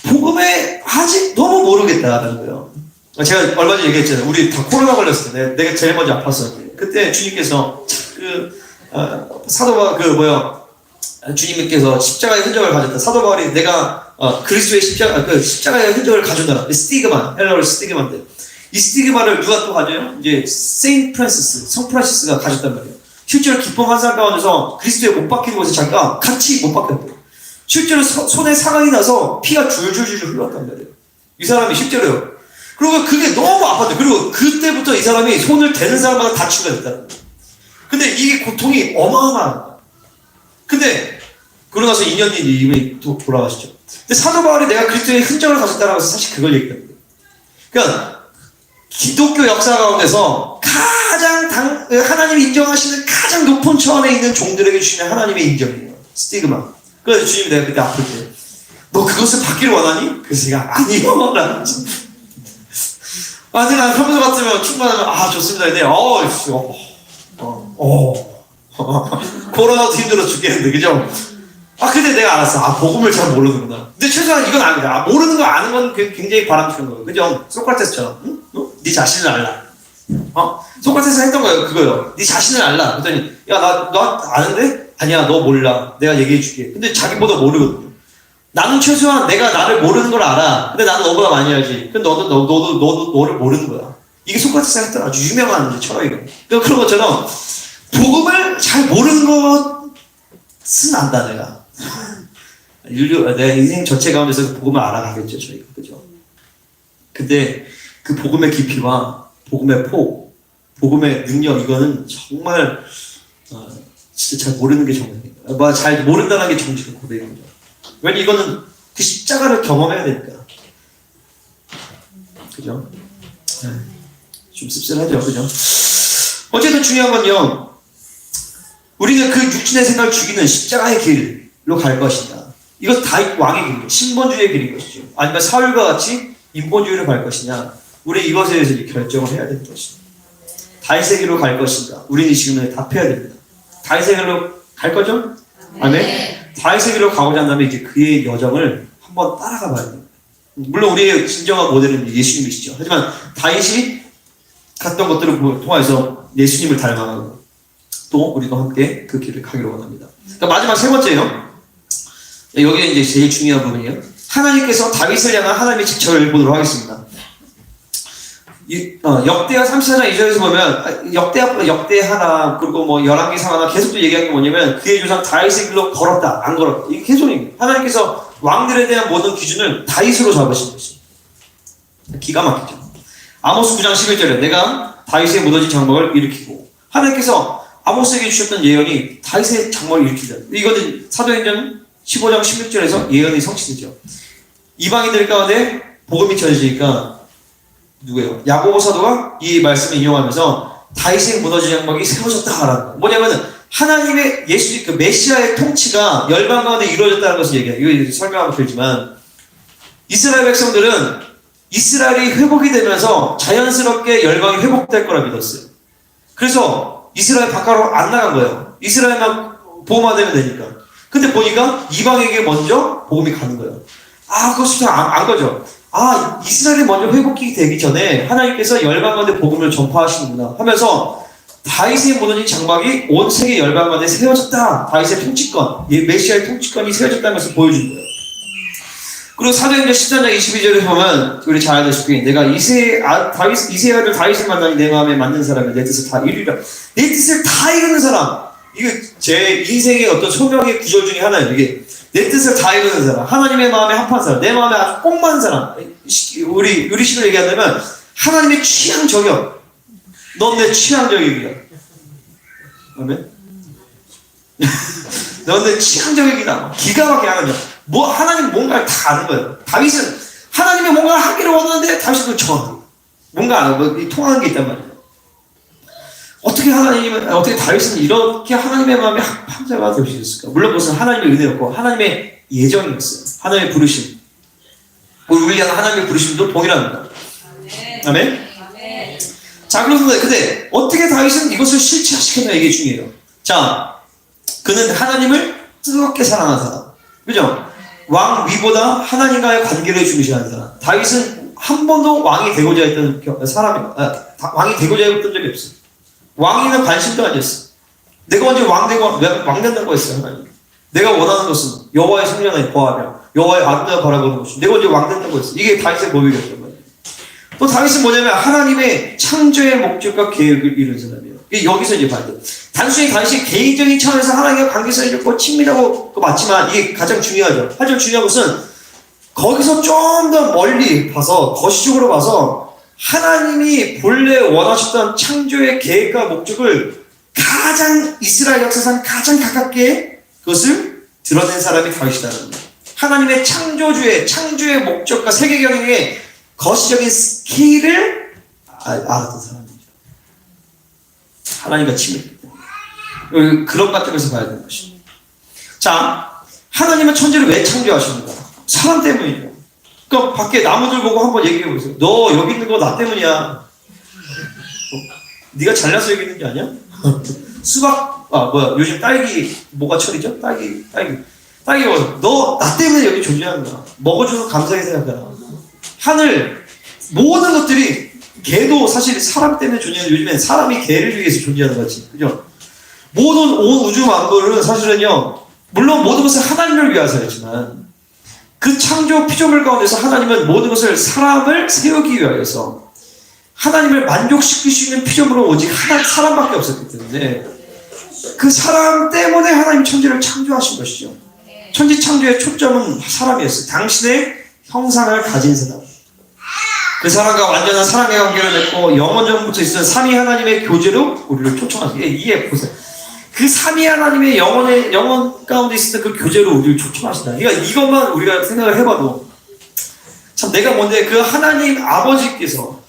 복음에 아직 너무 모르겠다는 거예요. 제가 얼마 전에 얘기했잖아요. 우리 다 코로나 걸렸을 때 내가 제일 먼저 아팠어. 그때 주님께서 주님께서 십자가의 흔적을 가졌다. 사도 바울이 내가 그리스도의 십자가의 흔적을 가져온다. 스티그마, 헬러로 스티그마인데 이 스티그마를 누가 또 가져요? 이제 세인트 프란시스, 성 프란시스가 가졌단 말이에요. 실제로 기쁨 환상 가운데서 그리스도에 못 박히는 곳에 잠깐 같이 못 박혔대요. 실제로 손에 상황이 나서 피가 줄줄줄 흘렀단 말이에요. 이 사람이 실제로요. 그리고 그게 너무 아팠대요. 그리고 그때부터 이 사람이 손을 대는 사람마다 다치게 됐다는 거예요. 근데 이게 고통이 어마어마한 거예요. 근데 그러고 나서 2년 뒤에 이분이 또 돌아가시죠. 근데 사도 바울이 내가 그리스도의 흔적을 가졌다라고 해서 사실 그걸 얘기하는 거예요. 그러니까 기독교 역사 가운데서 가장 하나님이 인정하시는 가장 높은 차원에 있는 종들에게 주시는 하나님의 인정이에요. 스티그마. 그래서 주님이 내가 그때 아플 때 너 그것을 받기를 원하니? 그래서 제가 아니요 라는 거죠. 근데 난 평소 같으면 충분하면 좋습니다. 근데 코로나도 힘들어 죽겠는데 그죠? 근데 내가 알았어. 복음을 잘 모르는구나. 근데 최소한 이건 아니다. 모르는 거 아는 건 굉장히 바람직한 거예요. 그죠? 소크라테스처럼. 응? 네 자신을 알라. 소크라테스가 했던 거예요. 그거요. 네 자신을 알라. 그랬더니 야, 너 아는데? 아니야, 너 몰라. 내가 얘기해 줄게. 근데 자기보다 모르거든요. 나는 최소한 내가 나를 모르는 걸 알아. 근데 나는 너보다 많이 알지. 근데 너도 너를 모르는 거야. 이게 소크라테스가 했던 아주 유명한 철학이거든요. 그런 것처럼 복음을 잘 모르는 것은 안다, 내가. 내 인생 전체 가운데서 그 복음을 알아가겠죠, 저희가. 그죠? 근데 그 복음의 깊이와 복음의 폭, 복음의 능력, 이거는 정말, 진짜 잘 모르는 게 정답입니다. 잘 모른다는 게 정직한 고백인 거죠. 왜냐면 이거는 그 십자가를 경험해야 되니까. 그죠? 좀 씁쓸하죠, 그죠? 어쨌든 중요한 건요, 우리는 그 육신의 생각을 죽이는 십자가의 길로 갈 것이다. 이것은 다윗 왕의 길이에요. 신본주의의 길인 것이죠. 아니면 사울과 같이 인본주의로 갈 것이냐. 우리 이것에 대해서 결정을 해야 되는 것이다. 다윗의 길로 갈 것인가. 우리는 지금 답해야 됩니다. 다윗의 길로 갈 거죠? 아멘. 다윗의 길로 가고자 한다면 이제 그의 여정을 한번 따라가 봐야 됩니다. 물론 우리의 진정한 모델은 예수님이시죠. 하지만 다윗이 갔던 것들을 통해서 예수님을 닮아가고 또 우리도 함께 그 길을 가기로 원합니다. 그러니까 마지막 세 번째요. 여기에 이제 제일 중요한 부분이에요. 하나님께서 다윗을 향한 하나님의 직책을 보도록 하겠습니다. 역대하 34장 2절에서 보면 역대하나 그리고 뭐 열왕기상하나 계속 또 얘기하는 게 뭐냐면 그의 조상 다윗의 길로 걸었다 안 걸었다 이게 계속입니다. 하나님께서 왕들에 대한 모든 기준을 다윗으로 잡으신 것이 기가 막히죠. 아모스 9장 11절에 내가 다윗의 무너진 장막을 일으키고 하나님께서 아모스에게 주셨던 예언이 다윗의 장막을 일으키다. 이거는 사도행전 15장 16절에서 예언이 성취되죠. 이방인들 가운데 복음이 전해지니까 누구예요? 야고보 사도가 이 말씀을 인용하면서 다윗의 무너진 장막이 세워졌다라는 거예요. 뭐냐면은 하나님의 예수 그 메시아의 통치가 열방 가운데 이루어졌다는 것을 얘기해요. 이거 설명하면 길지만 이스라엘 백성들은 이스라엘이 회복이 되면서 자연스럽게 열방이 회복될 거라 믿었어요. 그래서 이스라엘 바깥으로 안 나간 거예요. 이스라엘만 보호만 되면 되니까. 근데 보니까 이방에게 먼저 복음이 가는 거예요. 그것이 안 거죠. 이스라엘이 먼저 회복이 되기 전에 하나님께서 열방 가운데 복음을 전파하시는구나 하면서 다윗의 무너진 장막이 온 세계 열방 가운데 세워졌다. 다윗의 통치권, 메시아의 통치권이 세워졌다는 것을 보여준 거예요. 그리고 사도행전 13장 22절에 보면 우리 잘 알다시피 내가 이세의 아들 다윗을 만나니 내 마음에 맞는 사람이 내 뜻을 다 이루리라. 내 뜻을 다 이루는 사람. 이게 제 인생의 어떤 소명의 구절 중에 하나예요. 이게 내 뜻을 다 이루는 사람, 하나님의 마음에 합한 사람, 내 마음에 아주 꼭 맞는 사람. 우리 유리식으로 얘기한다면 하나님의 취향 저격. 넌 내 취향 저격이야. 아멘. 넌 내 취향 저격이다. 기가 막히게 하나님. 하나님 뭔가를 다 아는 거예요. 다윗은 하나님의 뭔가를 하기를 원하는데 다윗은 그걸 정하고 뭔가 통하는 게 있단 말이에요. 어떻게 다윗은 이렇게 하나님의 마음에 합자가 될 수 있었을까? 물론 그것은 하나님의 은혜였고 하나님의 예정이었어요. 하나님의 부르심. 우리 향한 하나님의 부르심도 동일합니다. 아멘. 자, 그런데 근데 어떻게 다윗은 이것을 실체화시켰냐 이게 중요해요. 자, 그는 하나님을 뜨겁게 사랑하는 사람. 그죠? 왕 위보다 하나님과의 관계를 중시하는 사람. 다윗은 한 번도 왕이 되고자 했던 왕이 되고자 했던 적이 없어요. 왕위는 관심도 아니었어. 내가 언제 왕 된다고 했어요, 하나님. 내가 원하는 것은 여호와의 성령을 거하며 여호와의 아름다운 바라보는 것이. 내가 언제 왕 된다고 했어. 이게 다윗의 모습이었단 말이에요. 또 다윗은 뭐냐면 하나님의 창조의 목적과 계획을 이룬 사람이에요. 여기서 이제 봐야 돼요. 단순히 다윗이 개인적인 차원에서 하나님과 관계성이 좋고 친밀하고 맞지만 이게 가장 중요하죠. 하지만 중요한 것은 거기서 좀 더 멀리 봐서 거시적으로 봐서 하나님이 본래 원하셨던 창조의 계획과 목적을 가장 이스라엘 역사상 가장 가깝게 그것을 드러낸 사람이 다윗이라는 거예요. 하나님의 창조의 목적과 세계 경영의 거시적인 스케일을 알았던 사람이죠. 하나님과 친밀했기 때문에 그런 관점에서 봐야 되는 것입니다. 자, 하나님은 천지를 왜 창조하십니까? 사람 때문이죠. 그러니까 밖에 나무들 보고 한번 얘기해 보세요. 너 여기 있는 거 나 때문이야. 네가 잘나서 여기 있는 게 아니야? 수박, 요즘 딸기 뭐가 철이죠? 딸기 너 나 때문에 여기 존재하는 거야. 먹어줘서 감사하게 생각하라. 하늘 모든 것들이 개도 사실 사람 때문에 존재하는, 요즘엔 사람이 개를 위해서 존재하는 거지. 그죠? 모든 온 우주 만물은 사실은요, 물론 모든 것은 하나님을 위해서였지만 그 창조 피조물 가운데서 하나님은 모든 것을 사람을 세우기 위하여서 하나님을 만족시킬 수 있는 피조물은 오직 사람밖에 없었기 때문에 그 사람 때문에 하나님 천지를 창조하신 것이죠. 천지 창조의 초점은 사람이었어요. 당신의 형상을 가진 사람. 그 사람과 완전한 사랑의 관계를 맺고 영원전부터 있었던 삼위 하나님의 교제로 우리를 초청하세요. 이해 보세요. 그 삼위 하나님의 영원 가운데 있었던 그 교제로 우리를 초청하신다. 그러니까 이것만 우리가 생각을 해봐도 참 내가 뭔데 그 하나님 아버지께서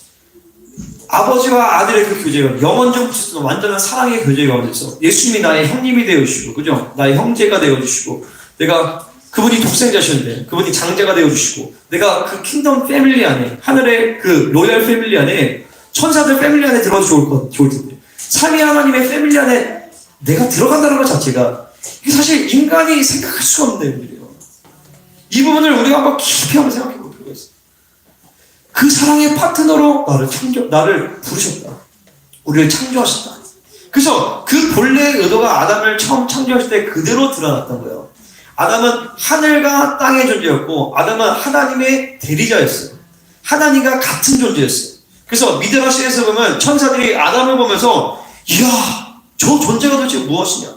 아버지와 아들의 그 교제가 영원전부터 있었던 완전한 사랑의 교제 가운데서 예수님이 나의 형님이 되어주시고, 그죠? 나의 형제가 되어주시고, 내가 그분이 독생자셨는데 그분이 장자가 되어주시고, 내가 그 킹덤 패밀리 안에, 하늘의 그 로얄 패밀리 안에, 천사들 패밀리 안에 들어가도 좋을 텐데 삼위 하나님의 패밀리 안에 내가 들어간다는 것 자체가 이게 사실 인간이 생각할 수가 없는 내용들이에요. 이 부분을 우리가 한번 깊이 한번 생각해 볼 필요가 있어요. 그 사랑의 파트너로 나를 부르셨다. 우리를 창조하셨다. 그래서 그 본래의 의도가 아담을 처음 창조하실 때 그대로 드러났던 거예요. 아담은 하늘과 땅의 존재였고, 아담은 하나님의 대리자였어요. 하나님과 같은 존재였어요. 그래서 미드라시에서 보면 천사들이 아담을 보면서 이야, 저 존재가 도대체 무엇이냐.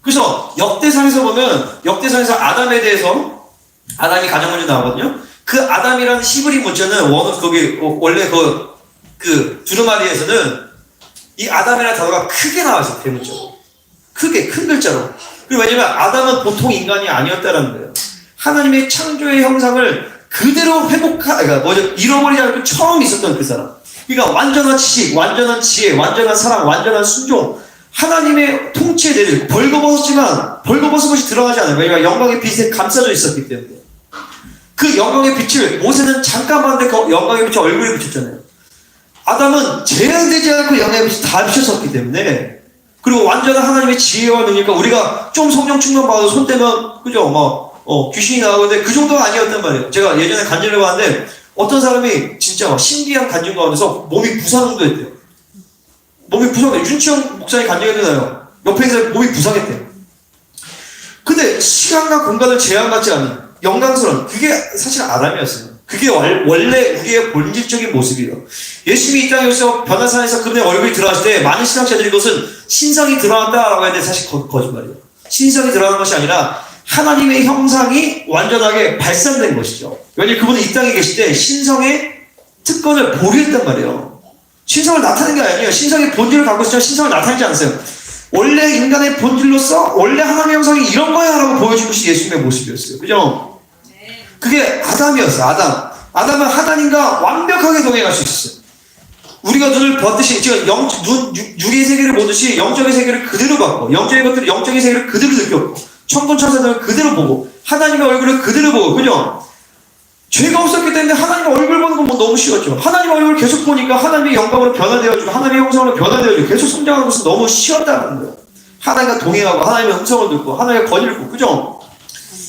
그래서 역대상에서 보면, 역대상에서 아담에 대해서, 아담이 가장 먼저 나오거든요. 그 아담이라는 히브리 문자는 원래 그 두루마리에서는 이 아담이라는 단어가 크게 나와있어요. 대문자로. 크게, 큰 글자로. 그리고 왜냐면 아담은 보통 인간이 아니었다는 거예요. 하나님의 창조의 형상을 그대로 잃어버리지 않고 처음 있었던 그 사람. 그러니까 완전한 지식, 완전한 지혜, 완전한 사랑, 완전한 순종, 하나님의 통치에 내려 벌거벗었지만 벌거벗은 것이 드러나지 않아요. 왜냐하면 영광의 빛에 감싸져 있었기 때문에. 그 영광의 빛을 모세는 잠깐 봤는데 그 영광의 빛이 얼굴에 비쳤잖아요. 아담은 제한되지 않고 영광의 빛이 다 비쳤었기 때문에, 그리고 완전한 하나님의 지혜와 능력과, 우리가 좀 성령 충만 받아도 손 떼면 그죠 귀신이 나오는데 그 정도가 아니었단 말이에요. 제가 예전에 간증을 봤는데 어떤 사람이 진짜 신기한 간증 가운데서 몸이 부상도 했대요. 몸이 부상해. 윤치영 목사님 간증해주나요? 옆에 있는 사람이 몸이 부상했대요. 근데 시간과 공간을 제한받지 않은 영광스러운, 그게 사실 아담이었어요. 그게 원래 우리의 본질적인 모습이에요. 예수님이 이 땅에 오셔서 변화산에서 그분의 얼굴이 드러났을 때 많은 신학자들이 이것은 신성이 드러났다라고 하는데 사실 거짓말이에요. 신성이 드러난 것이 아니라 하나님의 형상이 완전하게 발산된 것이죠. 왜냐하면 그분은 이 땅에 계실 때 신성의 특권을 보류했단 말이에요. 신성을 나타내는 게 아니에요. 신성의 본질을 갖고 있으면 신성을 나타내지 않으세요. 원래 인간의 본질로서 원래 하나님의 형상이 이런 거야 라고 보여준 것이 예수님의 모습이었어요. 그죠? 그게 아담이었어요. 아담은 하나님과 완벽하게 동행할 수 있었어요. 우리가 눈을 봤듯이 지금 육의 세계를 보듯이 영적의 세계를 그대로 봤고, 영적인 세계를 그대로 느꼈고, 천군 천사들을 그대로 보고, 하나님의 얼굴을 그대로 보고, 그죠? 죄가 없었기 때문에 하나님의 얼굴 보는 건 뭐 너무 쉬웠죠. 하나님의 얼굴을 계속 보니까 하나님의 영광으로 변화되어지고 하나님의 형상으로 변화되어지고 계속 성장하는 것은 너무 쉬웠다는 거예요. 하나님과 동행하고 하나님의 음성을 듣고 하나님의 권위를 듣고, 그죠?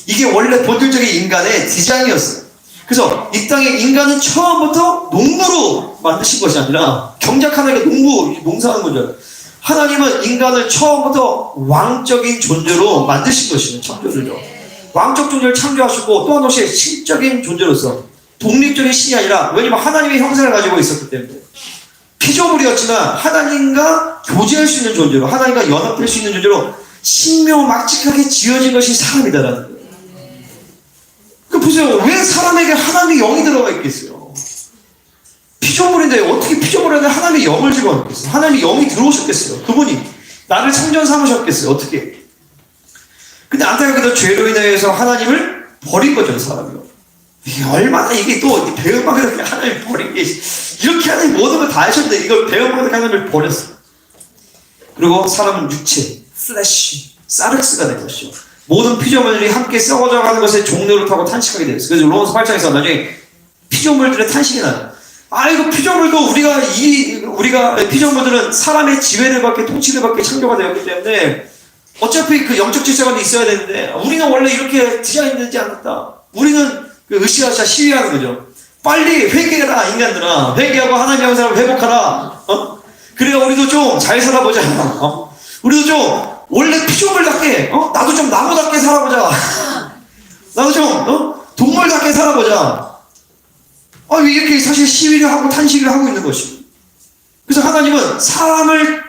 이게 원래 본질적인 인간의 디자인이었어요. 그래서 이 땅에 인간은 처음부터 농부로 만드신 것이 아니라, 경작 하나님의 농사하는 거잖아요. 하나님은 인간을 처음부터 왕적인 존재로 만드신 것이에요. 창조주죠. 왕적 존재를 창조하시고 또 한 동시에 신적인 존재로서 독립적인 신이 아니라, 왜냐면 하나님의 형상을 가지고 있었기 때문에 피조물이었지만 하나님과 교제할 수 있는 존재로, 하나님과 연합될 수 있는 존재로 신묘막직하게 지어진 것이 사람이다라는 거예요. 그 보세요. 왜 사람에게 하나님의 영이 들어가 있겠어요? 피조물인데 어떻게 피조물인데 하나님의 영을 집어넣겠어요? 하나님의 영이 들어오셨겠어요? 그분이 나를 창조 삼으셨겠어요? 어떻게? 근데 안타깝게도 죄로 인해서 하나님을 버린 거죠, 사람이요. 이게 얼마나 이게 또 배은망덕하게 하나님을 버린 게, 이렇게 하나님 모든 걸 다 하셨는데 이걸 배은망덕하게 하나님을 버렸어요. 그리고 사람은 육체, 플래시, 사르스가 된 것이죠. 모든 피조물들이 함께 썩어져가는 것에 종로를 타고 탄식하게 되었어요. 그래서 로마서 8장에서 나중에 피조물들의 탄식이 나요. 이거 피조물도 우리가 피조물들은 사람의 지배를 받게, 통치를 받게 창조가 되었기 때문에 어차피 그 영적 질서가 있어야 되는데, 우리는 원래 이렇게 디자인되지 않았다. 우리는 으쌰으쌰 시위하는 거죠. 빨리 회개해라, 인간들아. 회개하고 하나님의 형상을 회복하라. 그래야 우리도 좀 잘 살아보자. 우리도 좀 원래 피조물답게, 나도 좀 나무답게 살아보자. 나도 좀 동물답게 살아보자. 이렇게 사실 시위를 하고 탄식을 하고 있는 것이고. 그래서 하나님은 사람을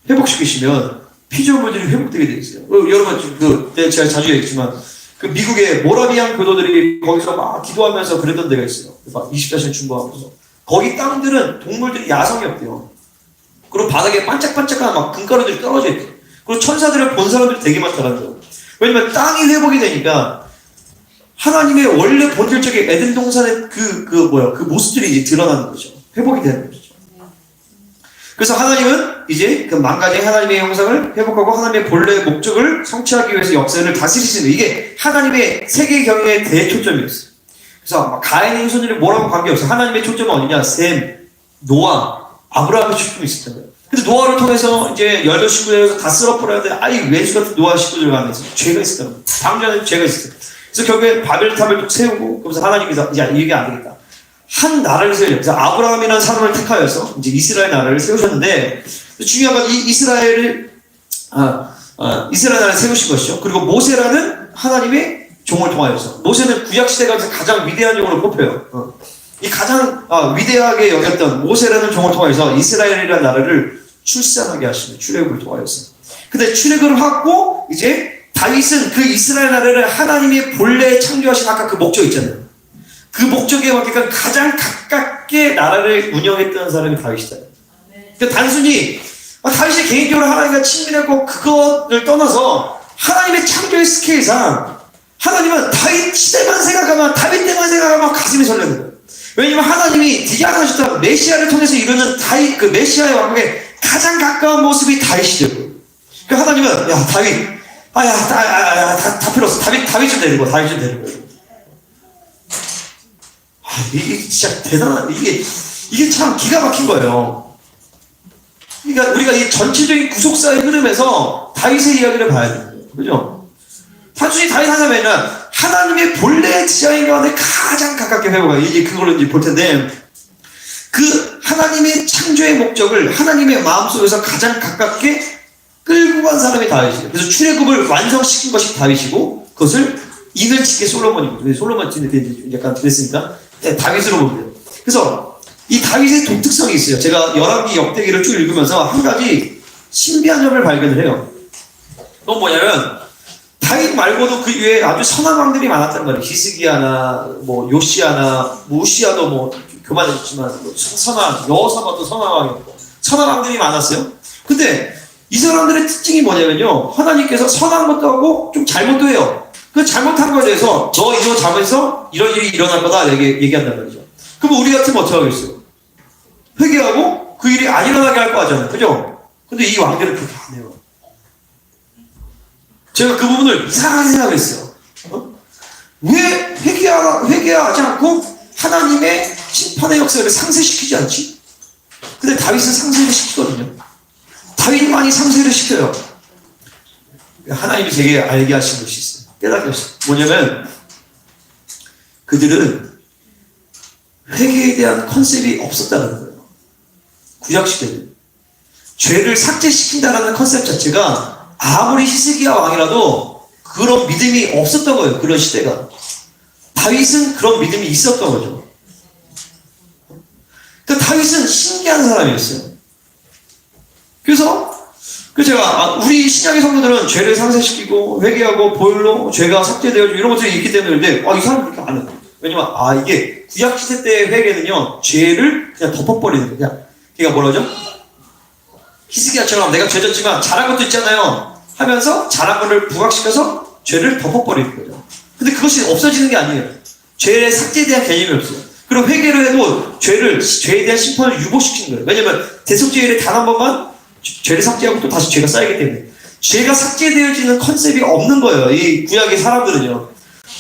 회복시키시면 피조물들이 회복되게 되어 있어요. 여러분, 제가 자주 얘기했지만, 그 미국의 모라비안 교도들이 거기서 막 기도하면서 그랬던 데가 있어요. 막 24시간 중보하면서. 거기 땅들은 동물들이 야성이 없대요. 그리고 바닥에 반짝반짝한 막 금가루들이 떨어져 있대요. 그리고 천사들을 본 사람들이 되게 많다는 거예요. 왜냐면 땅이 회복이 되니까 하나님의 원래 본질적인 에덴 동산의 그 모습들이 이제 드러나는 거죠. 회복이 되는 거죠. 그래서 하나님은 이제 그 망가진 하나님의 형상을 회복하고 하나님의 본래의 목적을 성취하기 위해서 역사를 다스리시는, 이게 하나님의 세계 경영의 대초점이었어요. 그래서 가인의 후손들이 뭐라고 관계없어요. 하나님의 초점은 어디냐? 셈, 노아, 아브라함의 초점이 있었잖아요. 근데 노아를 통해서 이제 18식구에서 다 쓸어버려야 돼. 외주 같은 노아 식구들 안에서 죄가 있었다는 거예요. 방주하는 죄가 있었어요. 그래서 결국에 바벨탑을 세우고, 그러면서 하나님께서 이제 이게 안 되겠다. 한 나라를 세우려고. 그래서 아브라함이라는 사람을 택하여서 이제 이스라엘 나라를 세우셨는데, 중요한 건 이 이스라엘 나라를 세우신 것이죠. 그리고 모세라는 하나님의 종을 통하여서, 모세는 구약시대가 가장 위대한 종으로 뽑혀요. 이 가장 위대하게 여겼던 모세라는 종을 통해서 이스라엘이라는 나라를 출산하게 하시는, 출애굽을 통하여서. 근데 출애굽을 하고 이제 다윗은 그 이스라엘 나라를 하나님의 본래 창조하신 아까 그 목적 있잖아요. 그 목적에 맞게끔 가장 가깝게 나라를 운영했던 사람이 다윗이다. 그러니까 단순히 다윗이 개인적으로 하나님과 친밀했고 그것을 떠나서 하나님의 창조의 스케일상 하나님은 다윗 시대만 생각하면, 다윗 때만 생각하면 가슴이 설레는 거예요. 왜냐면 하나님이 디자인하셨던 메시아를 통해서 이루는 다윗, 그 메시아의 왕국에 가장 가까운 모습이 다윗이죠. 그 하나님은, 야, 다윗, 다 필요 없어. 다윗 좀 데리고, 다윗 좀 데리고. 이게 진짜 대단한, 이게 참 기가 막힌 거예요. 그러니까 우리가 이 전체적인 구속사의 흐름에서 다윗의 이야기를 봐야 돼요. 그죠? 단순히 다윗 하나가 아니라 하나님의 본래 디자인 가운데 가장 가깝게 회복해요. 이제 그걸로 이제 볼 텐데, 그 하나님의 창조의 목적을 하나님의 마음속에서 가장 가깝게 끌고 간 사람이 다윗이에요. 그래서 출애굽을 완성시킨 것이 다윗이고, 그것을 인을 짓게 솔로몬이고, 솔로몬 약간 그랬으니까 다윗으로 보면 돼요. 그래서 이 다윗의 독특성이 있어요. 제가 열왕기 역대기를 쭉 읽으면서 한 가지 신비한 점을 발견을 해요. 그건 뭐냐면 다윗 말고도 그 위에 아주 선한 왕들이 많았단 말이에요. 히스기야나 뭐 요시야나 우시야도 뭐 그만했지만 선한 여호사밧도 선한 왕이었고 선한 왕들이 많았어요. 근데 이 사람들의 특징이 뭐냐면요, 하나님께서 선한 것도 하고 좀 잘못도 해요. 그 잘못한 거에 대해서 너 이거 잘못해서 이런 일이 일어날 거다 얘기한단 말이죠. 그럼 우리 같으면 어떻게 하겠어요? 회개하고 그 일이 안 일어나게 할 거 하잖아요. 그죠? 근데 이 왕들은 그렇게 안 해요. 제가 그 부분을 이상하게 생각했어요. 왜 회개하지 않고 하나님의 심판의 역사를 상쇄시키지 않지? 근데 다윗은 상쇄를 시키거든요. 다윗만이 상쇄를 시켜요. 하나님이 되게 알게 하신 것이 있어요. 깨닫게 하셨어요. 뭐냐면 그들은 회개에 대한 컨셉이 없었다는 거예요. 구약시대는 죄를 삭제시킨다는 컨셉 자체가 아무리 히스기야 왕이라도 그런 믿음이 없었던 거예요. 그런 시대가. 다윗은 그런 믿음이 있었던 거죠. 그러니까 다윗은 신기한 사람이었어요. 그래서 제가 우리 신약의 성도들은 죄를 상쇄시키고 회개하고 보혈로 죄가 삭제되어지고 이런 것들이 있기 때문에 근데 이 사람은 그렇게 안 해요. 왜냐면 이게 구약시대 때의 회개는요, 죄를 그냥 덮어버리는 거예요. 그러니까 뭐라죠? 히스기야처럼 내가 죄졌지만 잘한 것도 있잖아요 하면서 잘한 거를 부각시켜서 죄를 덮어버리는 거죠. 근데 그것이 없어지는 게 아니에요. 죄의 삭제에 대한 개념이 없어요. 그리고 회개를 해도 죄에 대한 심판을 유보시키는 거예요. 왜냐면 대속죄일에 단 한 번만 죄를 삭제하고 또 다시 죄가 쌓이기 때문에 죄가 삭제되어지는 컨셉이 없는 거예요. 이 구약의 사람들은요.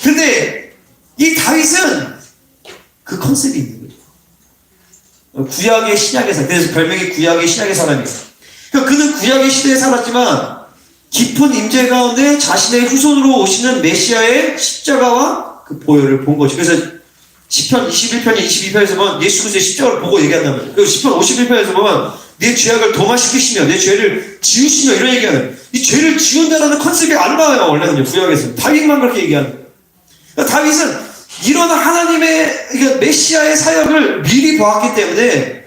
근데 이 다윗은 그 컨셉이 있는 거죠. 구약의 신약의 사람. 그래서 별명이 구약의 신약의 사람이에요. 그러니까 그는 구약의 시대에 살았지만 깊은 임재 가운데 자신의 후손으로 오시는 메시아의 십자가와 그 보혈을 본 거죠. 그래서 시편 21편에 22편에서 보면 예수 그리스도의 십자가를 보고 얘기한단 말이에요. 그리고 시편 51편에서 보면 내 죄악을 도마시키시며 내 죄를 지우시며 이런 얘기하는, 이 죄를 지운다는 컨셉이 안 나와요. 원래는 구약에서 다윗만 그렇게 얘기하는 거예요. 그러니까 다윗은 이런 하나님의 메시아의 사역을 미리 보았기 때문에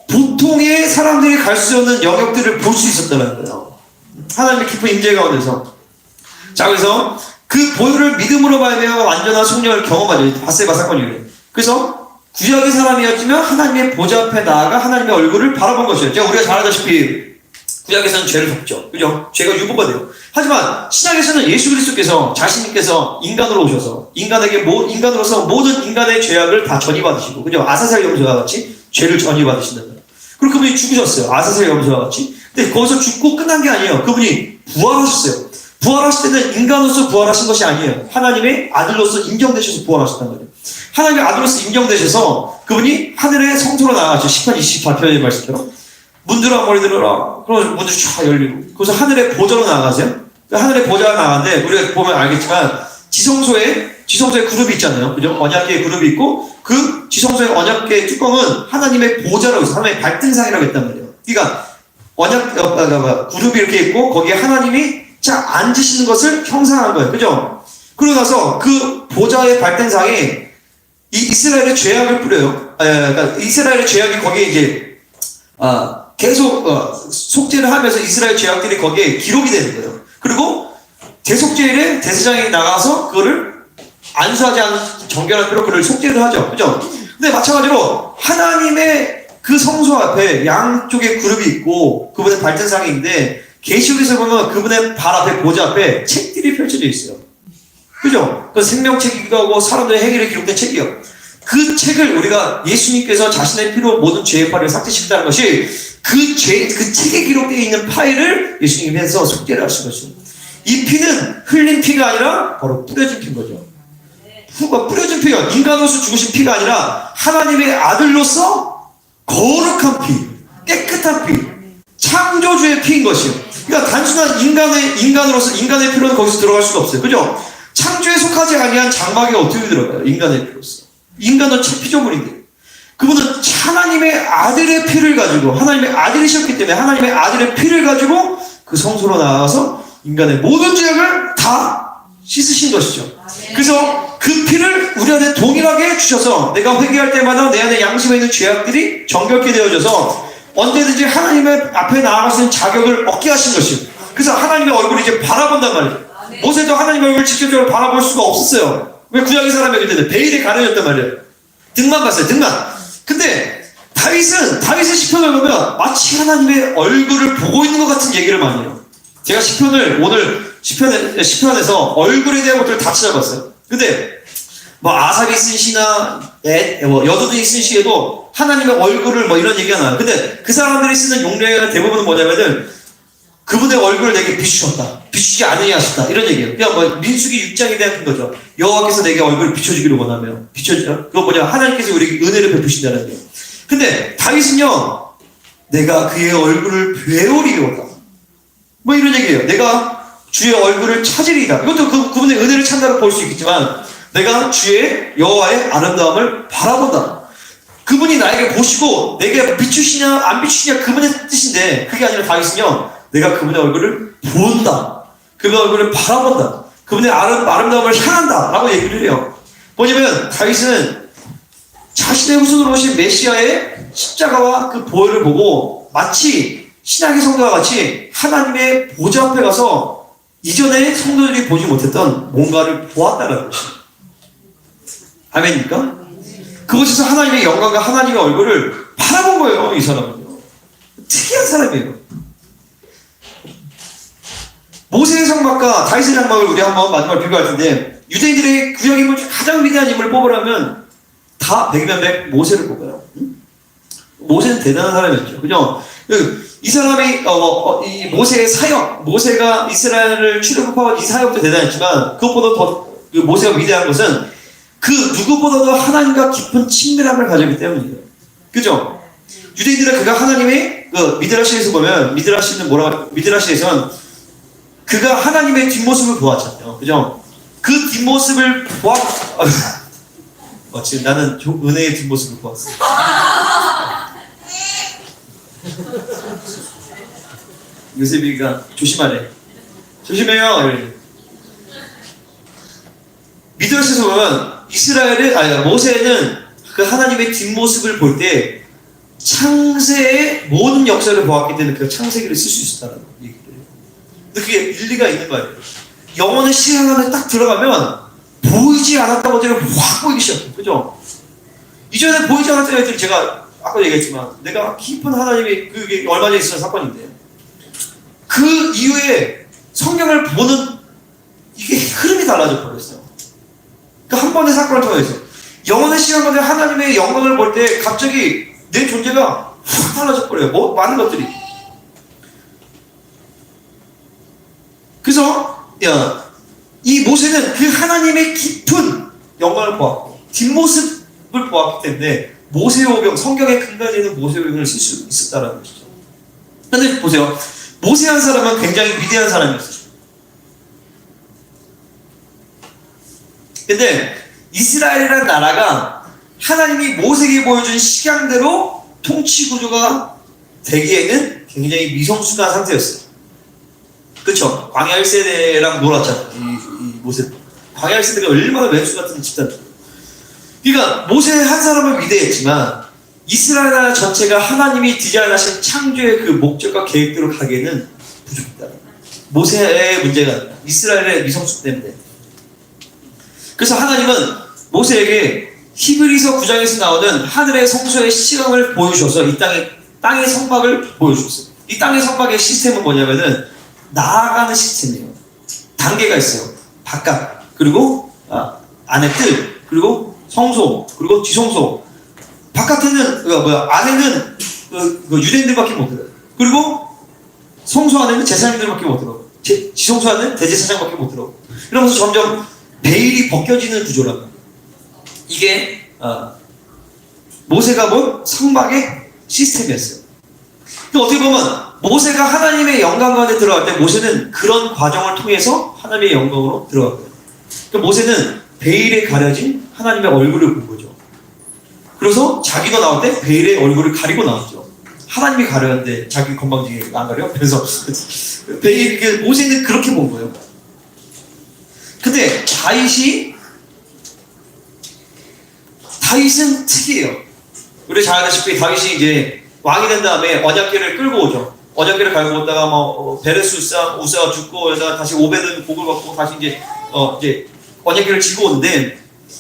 보통의 사람들이 갈 수 없는 영역들을 볼 수 있었다는 거예요. 하나님의 깊은 임재 가운데서. 자, 그래서 그 보혈을 믿음으로 말미암아 완전한 속량을 경험하죠. 바세바 사건이에요. 그래서 구약의 사람이었지만 하나님의 보좌 앞에 나아가 하나님의 얼굴을 바라본 것이에요. 제가 우리가 잘 알다시피 구약에서는 죄를 덮죠. 그죠? 죄가 유보가 돼요. 하지만 신약에서는 예수 그리스도께서 자신님께서 인간으로 오셔서 인간으로서 모든 인간의 죄악을 다 전이받으시고, 그죠? 아사셀 염소와 같이 죄를 전이받으신다. 그리고 그분이 죽으셨어요. 아사셀 염소와 같이. 근데 거기서 죽고 끝난 게 아니에요. 그분이 부활하셨어요. 부활하실 때는 인간으로서 부활하신 것이 아니에요. 하나님의 아들로서 인정되셔서 부활하셨단 말이에요. 하나님의 아들로서 인정되셔서 그분이 하늘의 성소로 나가죠. 시편 24편의 말씀처럼. 문 들어라 머리 들어라. 그러면 문들이 쫙 열리고 거기서 하늘의 보좌로 나가세요. 하늘의 보좌가 나가는데 우리가 보면 알겠지만 지성소에 그룹이 있잖아요. 그죠? 언약계의 그룹이 있고 그 지성소의 언약계의 뚜껑은 하나님의 보좌라고 해서 하나님의 발등상이라고 했단 말이에요. 그러니까 그룹이 이렇게 있고 거기에 하나님이 앉으시는 것을 형상한 거예요. 그죠? 그러고 나서 그 보좌의 발등상에 이 이스라엘의 죄악을 뿌려요. 그러니까 이스라엘의 죄악이 거기에 이제 계속 속죄를 하면서 이스라엘 죄악들이 거기에 기록이 되는 거예요. 그리고 대속죄일에 대제사장이 나가서 그거를 안수하지 않은 정결한 피로 그를 속죄를 하죠. 그죠? 근데 마찬가지로 하나님의 그 성소 앞에 양쪽에 그룹이 있고 그분의 발등상이 있는데 계시록에서 보면 그분의 발 앞에 보좌 앞에 책들이 펼쳐져 있어요. 그죠? 그 생명책이기도 하고 사람들의 행위를 기록된 책이요. 그 책을 우리가 예수님께서 자신의 피로 모든 죄의 파일을 삭제시켰다는 것이 그 책에 기록되어 있는 파일을 예수님께서 속죄를 하신 것이죠. 이 피는 흘린 피가 아니라 바로 뿌려진 피인 거죠. 뿌려진 피가 인간으로서 죽으신 피가 아니라 하나님의 아들로서 거룩한 피, 깨끗한 피, 창조주의 피인 것이요. 그러니까 단순한 인간으로서 인간의 피로는 거기서 들어갈 수가 없어요. 그죠? 창조에 속하지 아니한 장막에 어떻게 들어가요? 인간의 피로서. 인간은 피조물인데. 그분은 하나님의 아들의 피를 가지고, 하나님의 아들이셨기 때문에 하나님의 아들의 피를 가지고 그 성소로 나아가서 인간의 모든 죄악을 다 씻으신 것이죠. 그래서 그 피를 우리 안에 동일하게 주셔서 내가 회개할 때마다 내 안에 양심에 있는 죄악들이 정결케 되어져서 언제든지 하나님의 앞에 나아갈 수 있는 자격을 얻게 하신 것이요. 그래서 하나님의 얼굴을 이제 바라본단 말이에요. 모세도 하나님의 얼굴을 직접적으로 바라볼 수가 없었어요. 왜 구약의 사람이 그때는 베일에 가려졌단 말이에요. 등만 봤어요. 등만. 근데 다윗은 시편을 보면 마치 하나님의 얼굴을 보고 있는 것 같은 얘기를 많이 해요. 제가 시편을 오늘 시편에서 얼굴에 대한 것들을 다 찾아봤어요. 근데 뭐 아삽이 쓴 시나 여두둔이 쓴 시에도 하나님의 얼굴을 뭐 이런 얘기가 나와요. 근데 그 사람들이 쓰는 용례가 대부분은 뭐냐면은 그분의 얼굴을 내게 비추셨다, 비추지 않으냐 하셨다, 이런 얘기예요. 그냥 뭐 민수기 6장에 대한 거죠. 여호와께서 내게 얼굴을 비춰주기를 원하며, 그거 뭐냐, 하나님께서 우리에게 은혜를 베푸신다는 거예요. 근데 다윗은요, 내가 그의 얼굴을 배우리로다, 뭐 이런 얘기예요. 내가 주의 얼굴을 찾으리다. 이것도 그분의 은혜를 찾는다고 볼 수 있겠지만, 내가 주의 여호와의 아름다움을 바라본다. 그분이 나에게 보시고 내게 비추시냐 안 비추시냐 그분의 뜻인데, 그게 아니라 다윗은요, 내가 그분의 얼굴을 본다, 그분의 얼굴을 바라본다, 그분의 아름다움을 향한다 라고 얘기를 해요. 뭐냐면 다윗은 자신의 후손으로 오신 메시아의 십자가와 그 보혈을 보고 마치 신약의 성도와 같이 하나님의 보좌 앞에 가서 이전에 성도들이 보지 못했던 뭔가를 보았다는 것이죠. 아멘입니까? 그곳에서 하나님의 영광과 하나님의 얼굴을 바라본 거예요. 이 사람은요, 특이한 사람이에요. 모세의 장막과 다윗의 장막을 우리 한번 마지막으로 비교할 텐데, 유대인들의 구약 인물 중 가장 위대한 인물을 뽑으라면 다 100이면 100 모세를 뽑아요. 모세는 대단한 사람이었죠. 그죠? 이 사람이 이 모세의 사역, 모세가 이스라엘을 출애굽하고 이 사역도 대단했지만 그것보다 더 그 모세가 위대한 것은 그 누구보다도 하나님과 깊은 친밀함을 가졌기 때문이에요. 그죠? 유대인들은 그가 하나님의 미드라시에서 보면 미드라시에선 그가 하나님의 뒷모습을 보았잖아요. 그죠? 그 뒷모습을 지금 나는 은혜의 뒷모습을 보았어. 요셉이가 조심하래. 조심해요. 미드라시에서 보면 모세는 그 하나님의 뒷모습을 볼 때 창세의 모든 역사를 보았기 때문에 그 창세기를 쓸 수 있었다는 얘기를 해요. 근데 그게 일리가 있는 말이에요. 영혼의 시간 안에 딱 들어가면 보이지 않았던 것들이 확 보이기 시작해요. 그죠? 이전에 보이지 않았던 것들이, 제가 아까 얘기했지만 내가 깊은 하나님이, 그게 얼마 전에 있었던 사건인데, 그 이후에 성경을 보는 이게 흐름이 달라져 버렸어요. 그 한 번의 사건을 통해서 영혼의 시간 가운데 하나님의 영광을 볼 때 갑자기 내 존재가 확 달라져 버려요. 많은 것들이. 그래서 이 모세는 그 하나님의 깊은 영광을 보았고 뒷모습을 보았기 때문에 모세오경, 성경의 근간에는 모세오경을 쓸 수 있었다는 것이죠. 근데 보세요, 모세 한 사람은 굉장히 위대한 사람이었어요. 근데 이스라엘이라는 나라가 하나님이 모세에게 보여준 식양대로 통치 구조가 되기에는 굉장히 미성숙한 상태였어요. 그쵸? 광야 1세대랑 놀았잖아요. 이 모세. 광야 1세대가 얼마나 왼수 같은 집단. 그러니까 모세 한 사람은 위대했지만 이스라엘 나라 전체가 하나님이 디자인하신 창조의 그 목적과 계획대로 가기에는 부족했다. 모세의 문제가 아니라 이스라엘의 미성숙 때문에. 그래서 하나님은 모세에게 히브리서 9장에서 나오는 하늘의 성소의 시각을 보여주셔서 이 땅의 성막을 보여주셨어요. 이 땅의 성막의 시스템은 뭐냐면은 나아가는 시스템이에요. 단계가 있어요. 바깥, 그리고 안에 뜰, 그리고 성소, 그리고 지성소. 바깥에는, 안에는 유대인들밖에 못 들어요. 그리고 성소 안에는 제사장들밖에 못 들어요. 지성소 안에는 대제사장밖에 못 들어요. 이러면서 점점 베일이 벗겨지는 구조란 말이에요. 이게, 모세가 본 성막의 시스템이었어요. 어떻게 보면 모세가 하나님의 영광 가운데 들어갈 때 모세는 그런 과정을 통해서 하나님의 영광으로 들어갔고요. 그러니까 모세는 베일에 가려진 하나님의 얼굴을 본 거죠. 그래서 자기가 나올 때 베일의 얼굴을 가리고 나왔죠. 하나님이 가렸는데 자기 건방지게 안 가려? 그래서 모세는 그렇게 본 거예요. 근데 다윗은 특이해요. 우리 잘 아다시피 다윗이 이제 왕이 된 다음에 언약궤를 끌고 오죠. 언약궤를 갈고 오다가 베레스 우사가 죽고 다시 오베드 복을 받고 다시 이제 언약궤를 지고 오는데,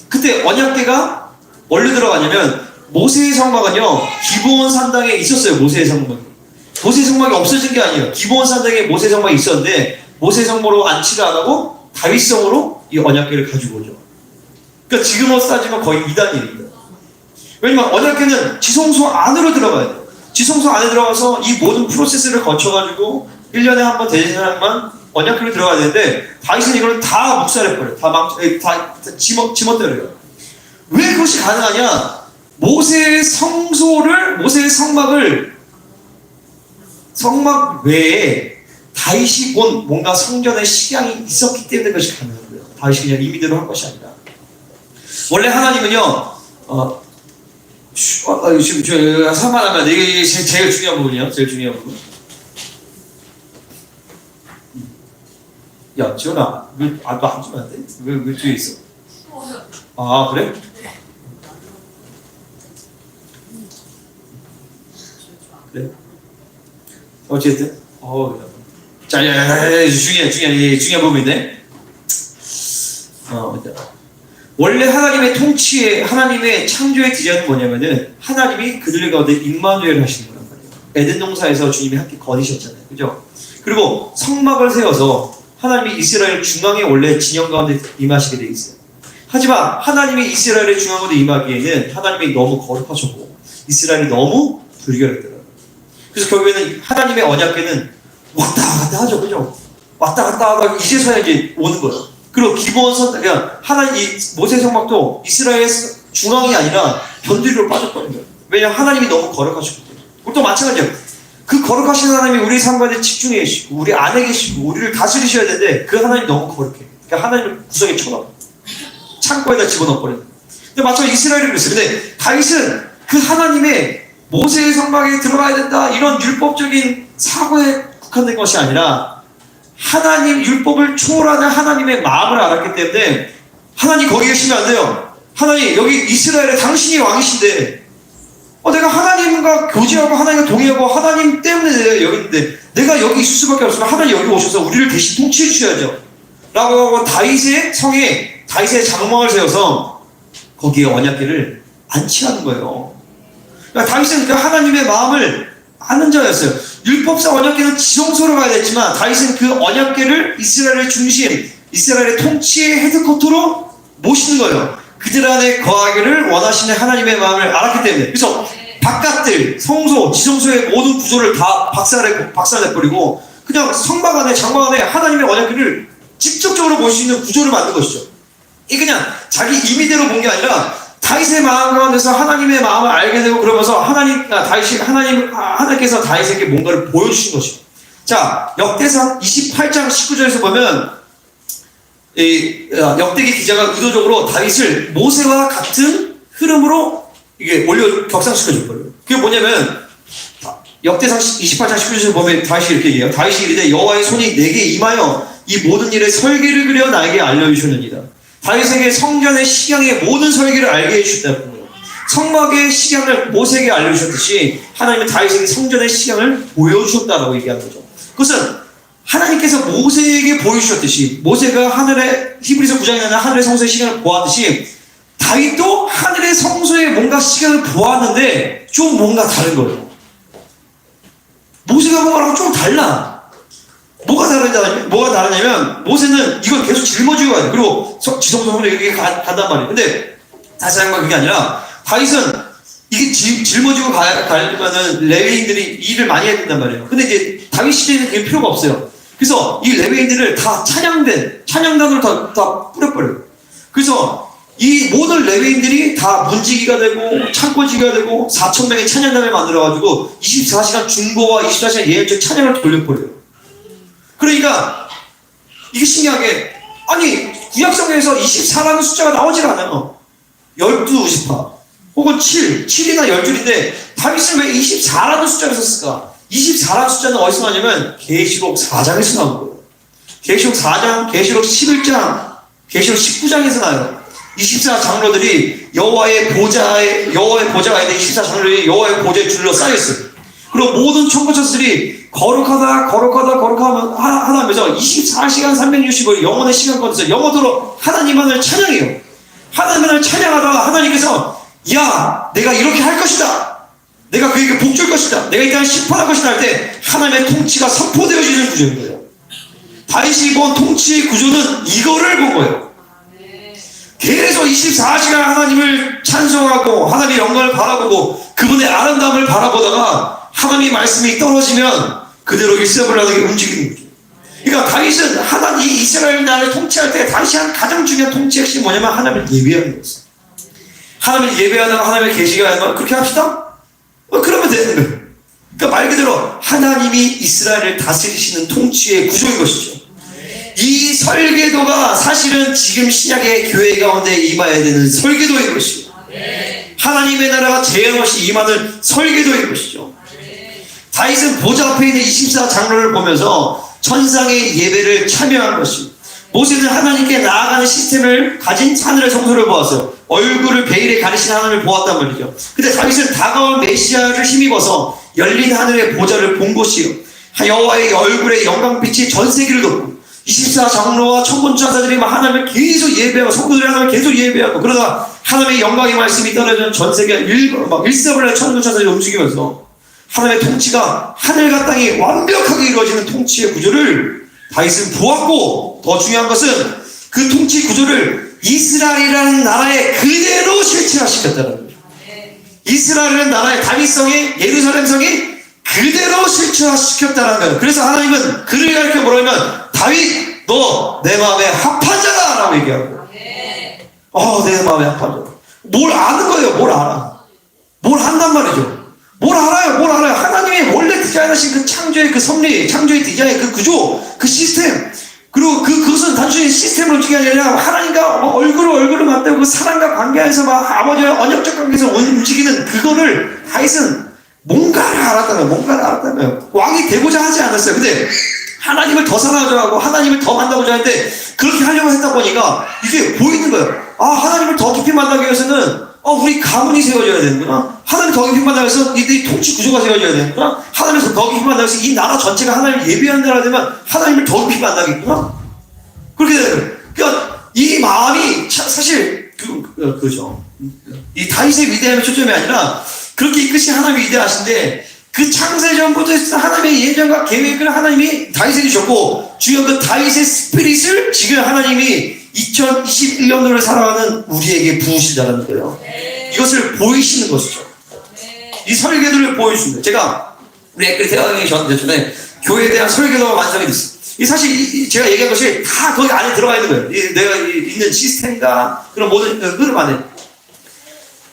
그때 언약궤가 뭘로 들어가냐면 모세의 성막은요 기브온 산당에 있었어요. 모세의 성막이 없어진 게 아니에요. 기브온 산당에 모세의 성막이 있었는데 모세의 성막으로 안치를 안 하고 다윗 성으로 이 언약궤를 가지고 오죠. 그러니까 지금으로 따지면 거의 2단일입니다. 왜냐면 언약궤는 지성소 안으로 들어가야 돼요. 지성소 안에 들어가서 이 모든 프로세스를 거쳐가지고 1년에 한 번 대제사장만 언약궤로 들어가야 되는데 다윗은 이걸 다 묵살해버려요. 다 지멋대로요. 왜 그것이 가능하냐? 모세의 성막 외에 다윗이 본 뭔가 성전의 식양이 있었기 때문에 그것이 가능한 거예요. 다윗이 그냥 임의대로 한 것이 아니라. 원래 하나님은요, 지금 산만하면 이게 제일 중요한 부분이에요. 제일 중요한 부분. 야, 지원아, 너 앉으면 안 돼? 왜 뒤에 있어? 아, 그래? 그래? 어쨌든, 자, 중요한 부분인데, 원래 하나님의 통치에, 하나님의 창조의 디자인은 뭐냐면은, 하나님이 그들 가운데 임마누엘 하시는 거란 말이에요. 에덴 동산에서 주님이 함께 거니셨잖아요. 그죠? 그리고 성막을 세워서 하나님이 이스라엘 중앙에 원래 진영 가운데 임하시게 되어 있어요. 하지만 하나님이 이스라엘의 중앙 가운데 임하기에는 하나님이 너무 거룩하셨고, 이스라엘이 너무 불결했더라고요. 그래서 결국에는 하나님의 언약궤는 왔다 갔다 하죠. 그죠? 왔다 갔다 하다가 이제서야 이제 오는 거예요. 그리고 기본 선택은 이 모세 성막도 이스라엘 중앙이 아니라 변두리로 빠졌거든요. 거예요. 왜냐하면 하나님이 너무 거룩하셨기 때문에. 우리도 마찬가지예요. 그 거룩하신 하나님이 우리 삶 가운데 집중해 계시고 우리 안에 계시고 우리를 다스리셔야 되는데 그 하나님이 너무 거룩해. 그러니까 하나님을 구석에 쳐넣어. 창고에다 집어넣어버려요. 근데 마찬가지로 이스라엘이 그랬어요. 근데 다윗은 그 하나님의 모세의 성막에 들어가야 된다 이런 율법적인 사고에 국한된 것이 아니라 하나님 율법을 초월하는 하나님의 마음을 알았기 때문에 하나님 거기 계시면 안 돼요. 하나님 여기 이스라엘에 당신이 왕이신데 내가 하나님과 교제하고 하나님과 동의하고 하나님 때문에 내가 여기 있는데 내가 여기 있을 수밖에 없으면 하나님 여기 오셔서 우리를 대신 통치해 주셔야죠 라고 하고 다윗의 성에 다윗의 장막을 세워서 거기에 언약궤를 안치하는 거예요. 그러니까 다윗은 그 하나님의 마음을 아는 자였어요. 율법상 언약궤는 지성소로 가야 됐지만 다윗은 그 언약궤를 이스라엘의 중심, 이스라엘의 통치의 헤드쿼터로 모시는 거예요. 그들 안에 거하기를 원하시는 하나님의 마음을 알았기 때문에. 그래서 바깥들, 성소, 지성소의 모든 구조를 다 박살내버리고 그냥 성막 안에, 장막 안에 하나님의 언약궤를 직접적으로 볼 수 있는 구조를 만든 것이죠. 이게 그냥 자기 임의대로 본 게 아니라 다윗의 마음 가운데서 하나님의 마음을 알게 되고 그러면서 하나님께서 다윗에게 뭔가를 보여주신 것이죠. 자, 역대상 28장 19절에서 보면 역대기 기자가 의도적으로 다윗을 모세와 같은 흐름으로 이게 격상시켜줬거든요. 그게 뭐냐면 역대상 28장 19절에서 보면 다윗이 이렇게 얘기해요. 다윗이 이르되 여호와의 손이 내게 임하여 이 모든 일의 설계를 그려 나에게 알려주셨느니라. 다윗에게 성전의 식양의 모든 설계를 알게 해주셨다는 거예요. 성막의 식양을 모세에게 알려주셨듯이 하나님은 다윗에게 성전의 식양을 보여주셨다라고 얘기하는 거죠. 그것은 하나님께서 모세에게 보여주셨듯이 모세가 히브리서 9장에 나오는 하늘의 성소의 식양을 보았듯이 다윗도 하늘의 성소에 뭔가 식양을 보았는데 좀 뭔가 다른 거예요. 모세가 본 거랑 좀 달라. 뭐가 다르냐면 모세는 이걸 계속 짊어지고 가요. 그리고 지성소로 여기 간단 말이에요. 근데 다시 한번 그게 아니라 다윗은 이게 짊어지고 가려면은 레위인들이 일을 많이 해야 된단 말이에요. 근데 이제 다윗 시대에는 그게 필요가 없어요. 그래서 이 레위인들을 다 찬양단으로 다 뿌려버려요. 그래서 이 모든 레위인들이 다 문지기가 되고 창고지기가 되고 4,000명의 찬양단을 만들어가지고 24시간 중보와 24시간 예언적 찬양을 돌려버려요. 그러니까 이게 신기하게 아니 구약성경에서 24라는 숫자가 나오질 않아요. 12, 28 혹은 7이나 10줄인데 다윗은 왜 24라는 숫자를 썼을까? 24라는 숫자는 어디서 나냐면 계시록 4장에서 나온 거예요. 계시록 4장, 계시록 11장, 계시록 19장에서 나요. 24장로들이 여호와의 보좌가 있는 24장로들이 여호와의 보좌에 줄러 쌓여있어요. 그리고 모든 청구자들이 거룩하다 하면서 24시간 365일 영원의 시간 가운데서 영원토록 하나님만을 찬양해요. 하나님만을 찬양하다가 하나님께서 야 내가 이렇게 할 것이다, 내가 그에게 복 줄 것이다, 내가 이 땅을 심판할 것이다 할 때 하나님의 통치가 선포되어지는 구조인 거예요. 다윗이 본 통치의 구조는 이거를 본 거예요. 계속 24시간 하나님을 찬송하고 하나님의 영광을 바라보고 그분의 아름다움을 바라보다가 하나님의 말씀이 떨어지면 그대로 일사불란하게 움직이는 거죠. 그러니까 다윗은 하나님 이스라엘 나라를 통치할 때 다윗이 한 가장 중요한 통치 핵심이 뭐냐면 하나님을 예배하는 거였어요. 하나님을 예배하다가 하나님의 계시가 하는 거 그렇게 합시다? 그러면 되는 거예요. 그러니까 말 그대로 하나님이 이스라엘을 다스리시는 통치의 구조인 것이죠. 이 설계도가 사실은 지금 신약의 교회 가운데 임해야 되는 설계도인 것이죠. 하나님의 나라가 재현 없이 임하는 설계도인 것이죠. 다윗은 보좌 앞에 있는 24장로를 보면서 천상의 예배를 참여한 것이죠. 모세는 하나님께 나아가는 시스템을 가진 하늘의 성소를 보았어요. 얼굴을 베일에 가리신 하나님을 보았단 말이죠. 근데 다윗은 다가올 메시아를 힘입어서 열린 하늘의 보좌를 본 곳이요, 여호와의 얼굴의 영광빛이 전 세계를 덮고 24장로와 천군천사들이 하나님을 계속 예배하고 성도들이 하나님을 계속 예배하고 그러다 하나님의 영광의 말씀이 떨어지는 전 세계 일사불란 천군천사들이 움직이면서 하나님의 통치가 하늘과 땅이 완벽하게 이루어지는 통치의 구조를 다윗은 보았고, 더 중요한 것은 그 통치 구조를 이스라엘이라는 나라에 그대로 실체화시켰다는 거예요. 이스라엘이라는 나라의 다윗성이 예루살렘성이 그대로 실체화시켰다는 거예요. 그래서 하나님은 그를 가르쳐 뭐라면 다윗 너 내 마음에 합한 자다 라고 얘기하고, 내 마음에 합한 자다. 뭘 아는 거예요. 뭘 알아. 뭘 한단 말이죠. 뭘 알아요. 하나님이 원래 디자인하신 그 창조의 그 섭리, 창조의 디자인, 그 구조, 그 시스템, 그리고 그것은 단순히 시스템으로 움직이는 게 아니라 하나님과 얼굴을 맞대고 그 사랑과 관계에서 아버지와 언약적 관계에서 움직이는 그거를 다윗은 뭔가를 알았다면 왕이 되고자 하지 않았어요. 근데 하나님을 더 사랑하고 하나님을 더 만나고자 하는데 그렇게 하려고 했다 보니까 이게 보이는 거예요. 하나님을 더 깊이 만나기 위해서는 우리 가문이 세워져야 되는구나. 하나님 더 깊이 만나기 위해서 이 통치 구조가 세워져야 되는구나. 하나님을 더 깊이 만나기 위해서 이 나라 전체가 하나님을 예배하는 나라가 되면 하나님을 더 깊이 만나겠구나. 그렇게 되는 거예요. 그러니까 이 마음이 사실 그죠. 이 다윗의 위대함의 초점이 아니라 그렇게 이끄신 하나님이 위대하신데 그 창세전부터 하나님의 예정과 계획을 하나님이 다윗에게 주셨고, 중요한 그 다윗의 스피릿을 지금 하나님이 2021년도를 살아가는 우리에게 부으시다는 거예요. 이것을 보이시는 것이죠. 이 설계도를 보여주시는 거예요. 제가 우리 애들이 대학에 전에 교회에 대한 설계도가 완성이 됐어요. 사실 제가 얘기한 것이 다 거기 안에 들어가 있는 거예요. 내가 있는 시스템과 그런 모든 흐름 안에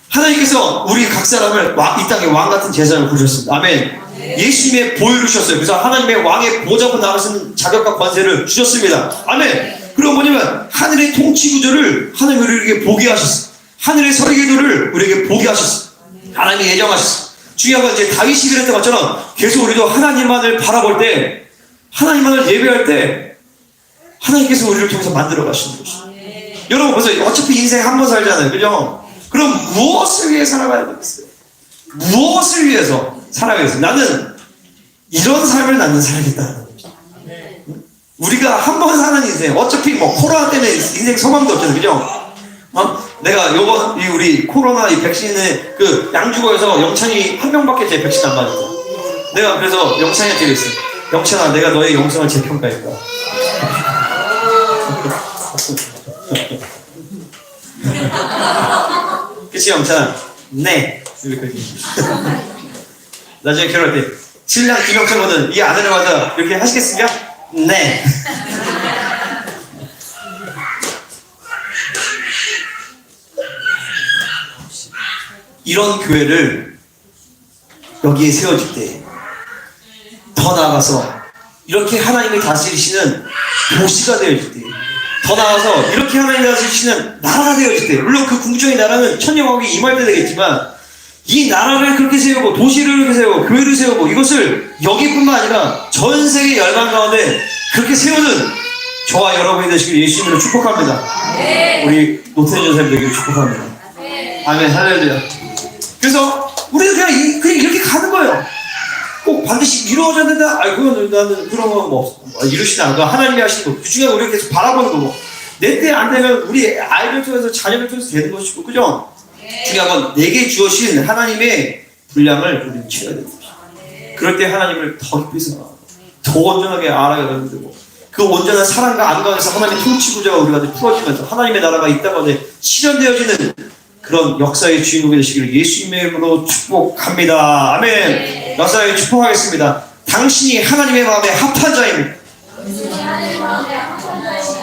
하나님께서 우리 각 사람을 이 땅에 왕 같은 제사를 부르셨습니다. 아멘. 예수님의 보혈을 주셨어요. 그래서 하나님의 왕의 보좌로 나가시는 자격과 권세를 주셨습니다. 아멘. 그리고 뭐냐면 하늘의 통치 구조를 하나님이 우리에게 보게 하셨어요. 하늘의 설계도를 우리에게 보게 하셨어요. 하나님이 예정하셨어요. 중요한 건 이제 다윗이 그랬던 것처럼 계속 우리도 하나님만을 바라볼 때, 하나님만을 예배할 때 하나님께서 우리를 통해서 만들어 가시는 것이죠. 여러분 보세요. 어차피 인생 한 번 살잖아요. 그죠? 그럼 무엇을 위해 살아가야 되겠어요? 무엇을 위해서 살아가겠어요? 나는 이런 삶을 나는 살겠다는 거죠. 우리가 한 번 사는 인생, 어차피 코로나 때문에 인생 소망도 없잖아요. 그죠? 내가 우리 코로나 이 백신에 그 양주고에서 영찬이 한 명밖에 제 백신 안 맞았어. 내가 그래서 영찬이한테 그랬어요. 영찬아, 내가 너의 영성을 재평가했다. 그치 영찬아? 네. 이렇게. 나중에 결혼할 때 신랑 김영철보는 이 아내를 맞아 이렇게 하시겠습니까? 네. 이런 교회를 여기에 세워질 때 더 나아가서 이렇게 하나님이 다스리시는 도시가 되어질 때, 더 나아가서 이렇게 하나님이 다스리시는 나라가 되어질 때, 물론 그 궁정의 나라는 천년왕국이 임할 때 되겠지만 이 나라를 그렇게 세우고 도시를 그렇게 세우고 교회를 세우고 이것을 여기뿐만 아니라 전 세계 열방 가운데 그렇게 세우는 저와 여러분이 되시길 예수님으로 축복합니다. 우리 노태준 선생님에게 축복합니다. 아멘. 할렐루야. 그래서 우리는 그냥 이렇게 가는 거예요. 꼭 반드시 이루어져야 된다. 아이고 나는 그런 거 뭐 이루시지 않아. 하나님이 하시는 거. 그 중에 우리가 계속 바라보는 거고. 내 때 안 되면 우리 아이들 통해서 자녀들 통해서 되는 것이고, 그죠? 중요한 건 내게 주어진 하나님의 분량을 우리는 채워야 됩니다. 그럴 때 하나님을 더 깊이서 더 온전하게 알아야 되고, 그 온전한 사랑과 안가에서 하나님의 통치구조가 우리가 풀어지면서 하나님의 나라가 이 땅 가운데 실현되어지는 그런 역사의 주인공이 되시기를 예수님의 이름으로 축복합니다. 아멘. 역사에 축복하겠습니다. 당신이 하나님의 마음에 합한 자입니다.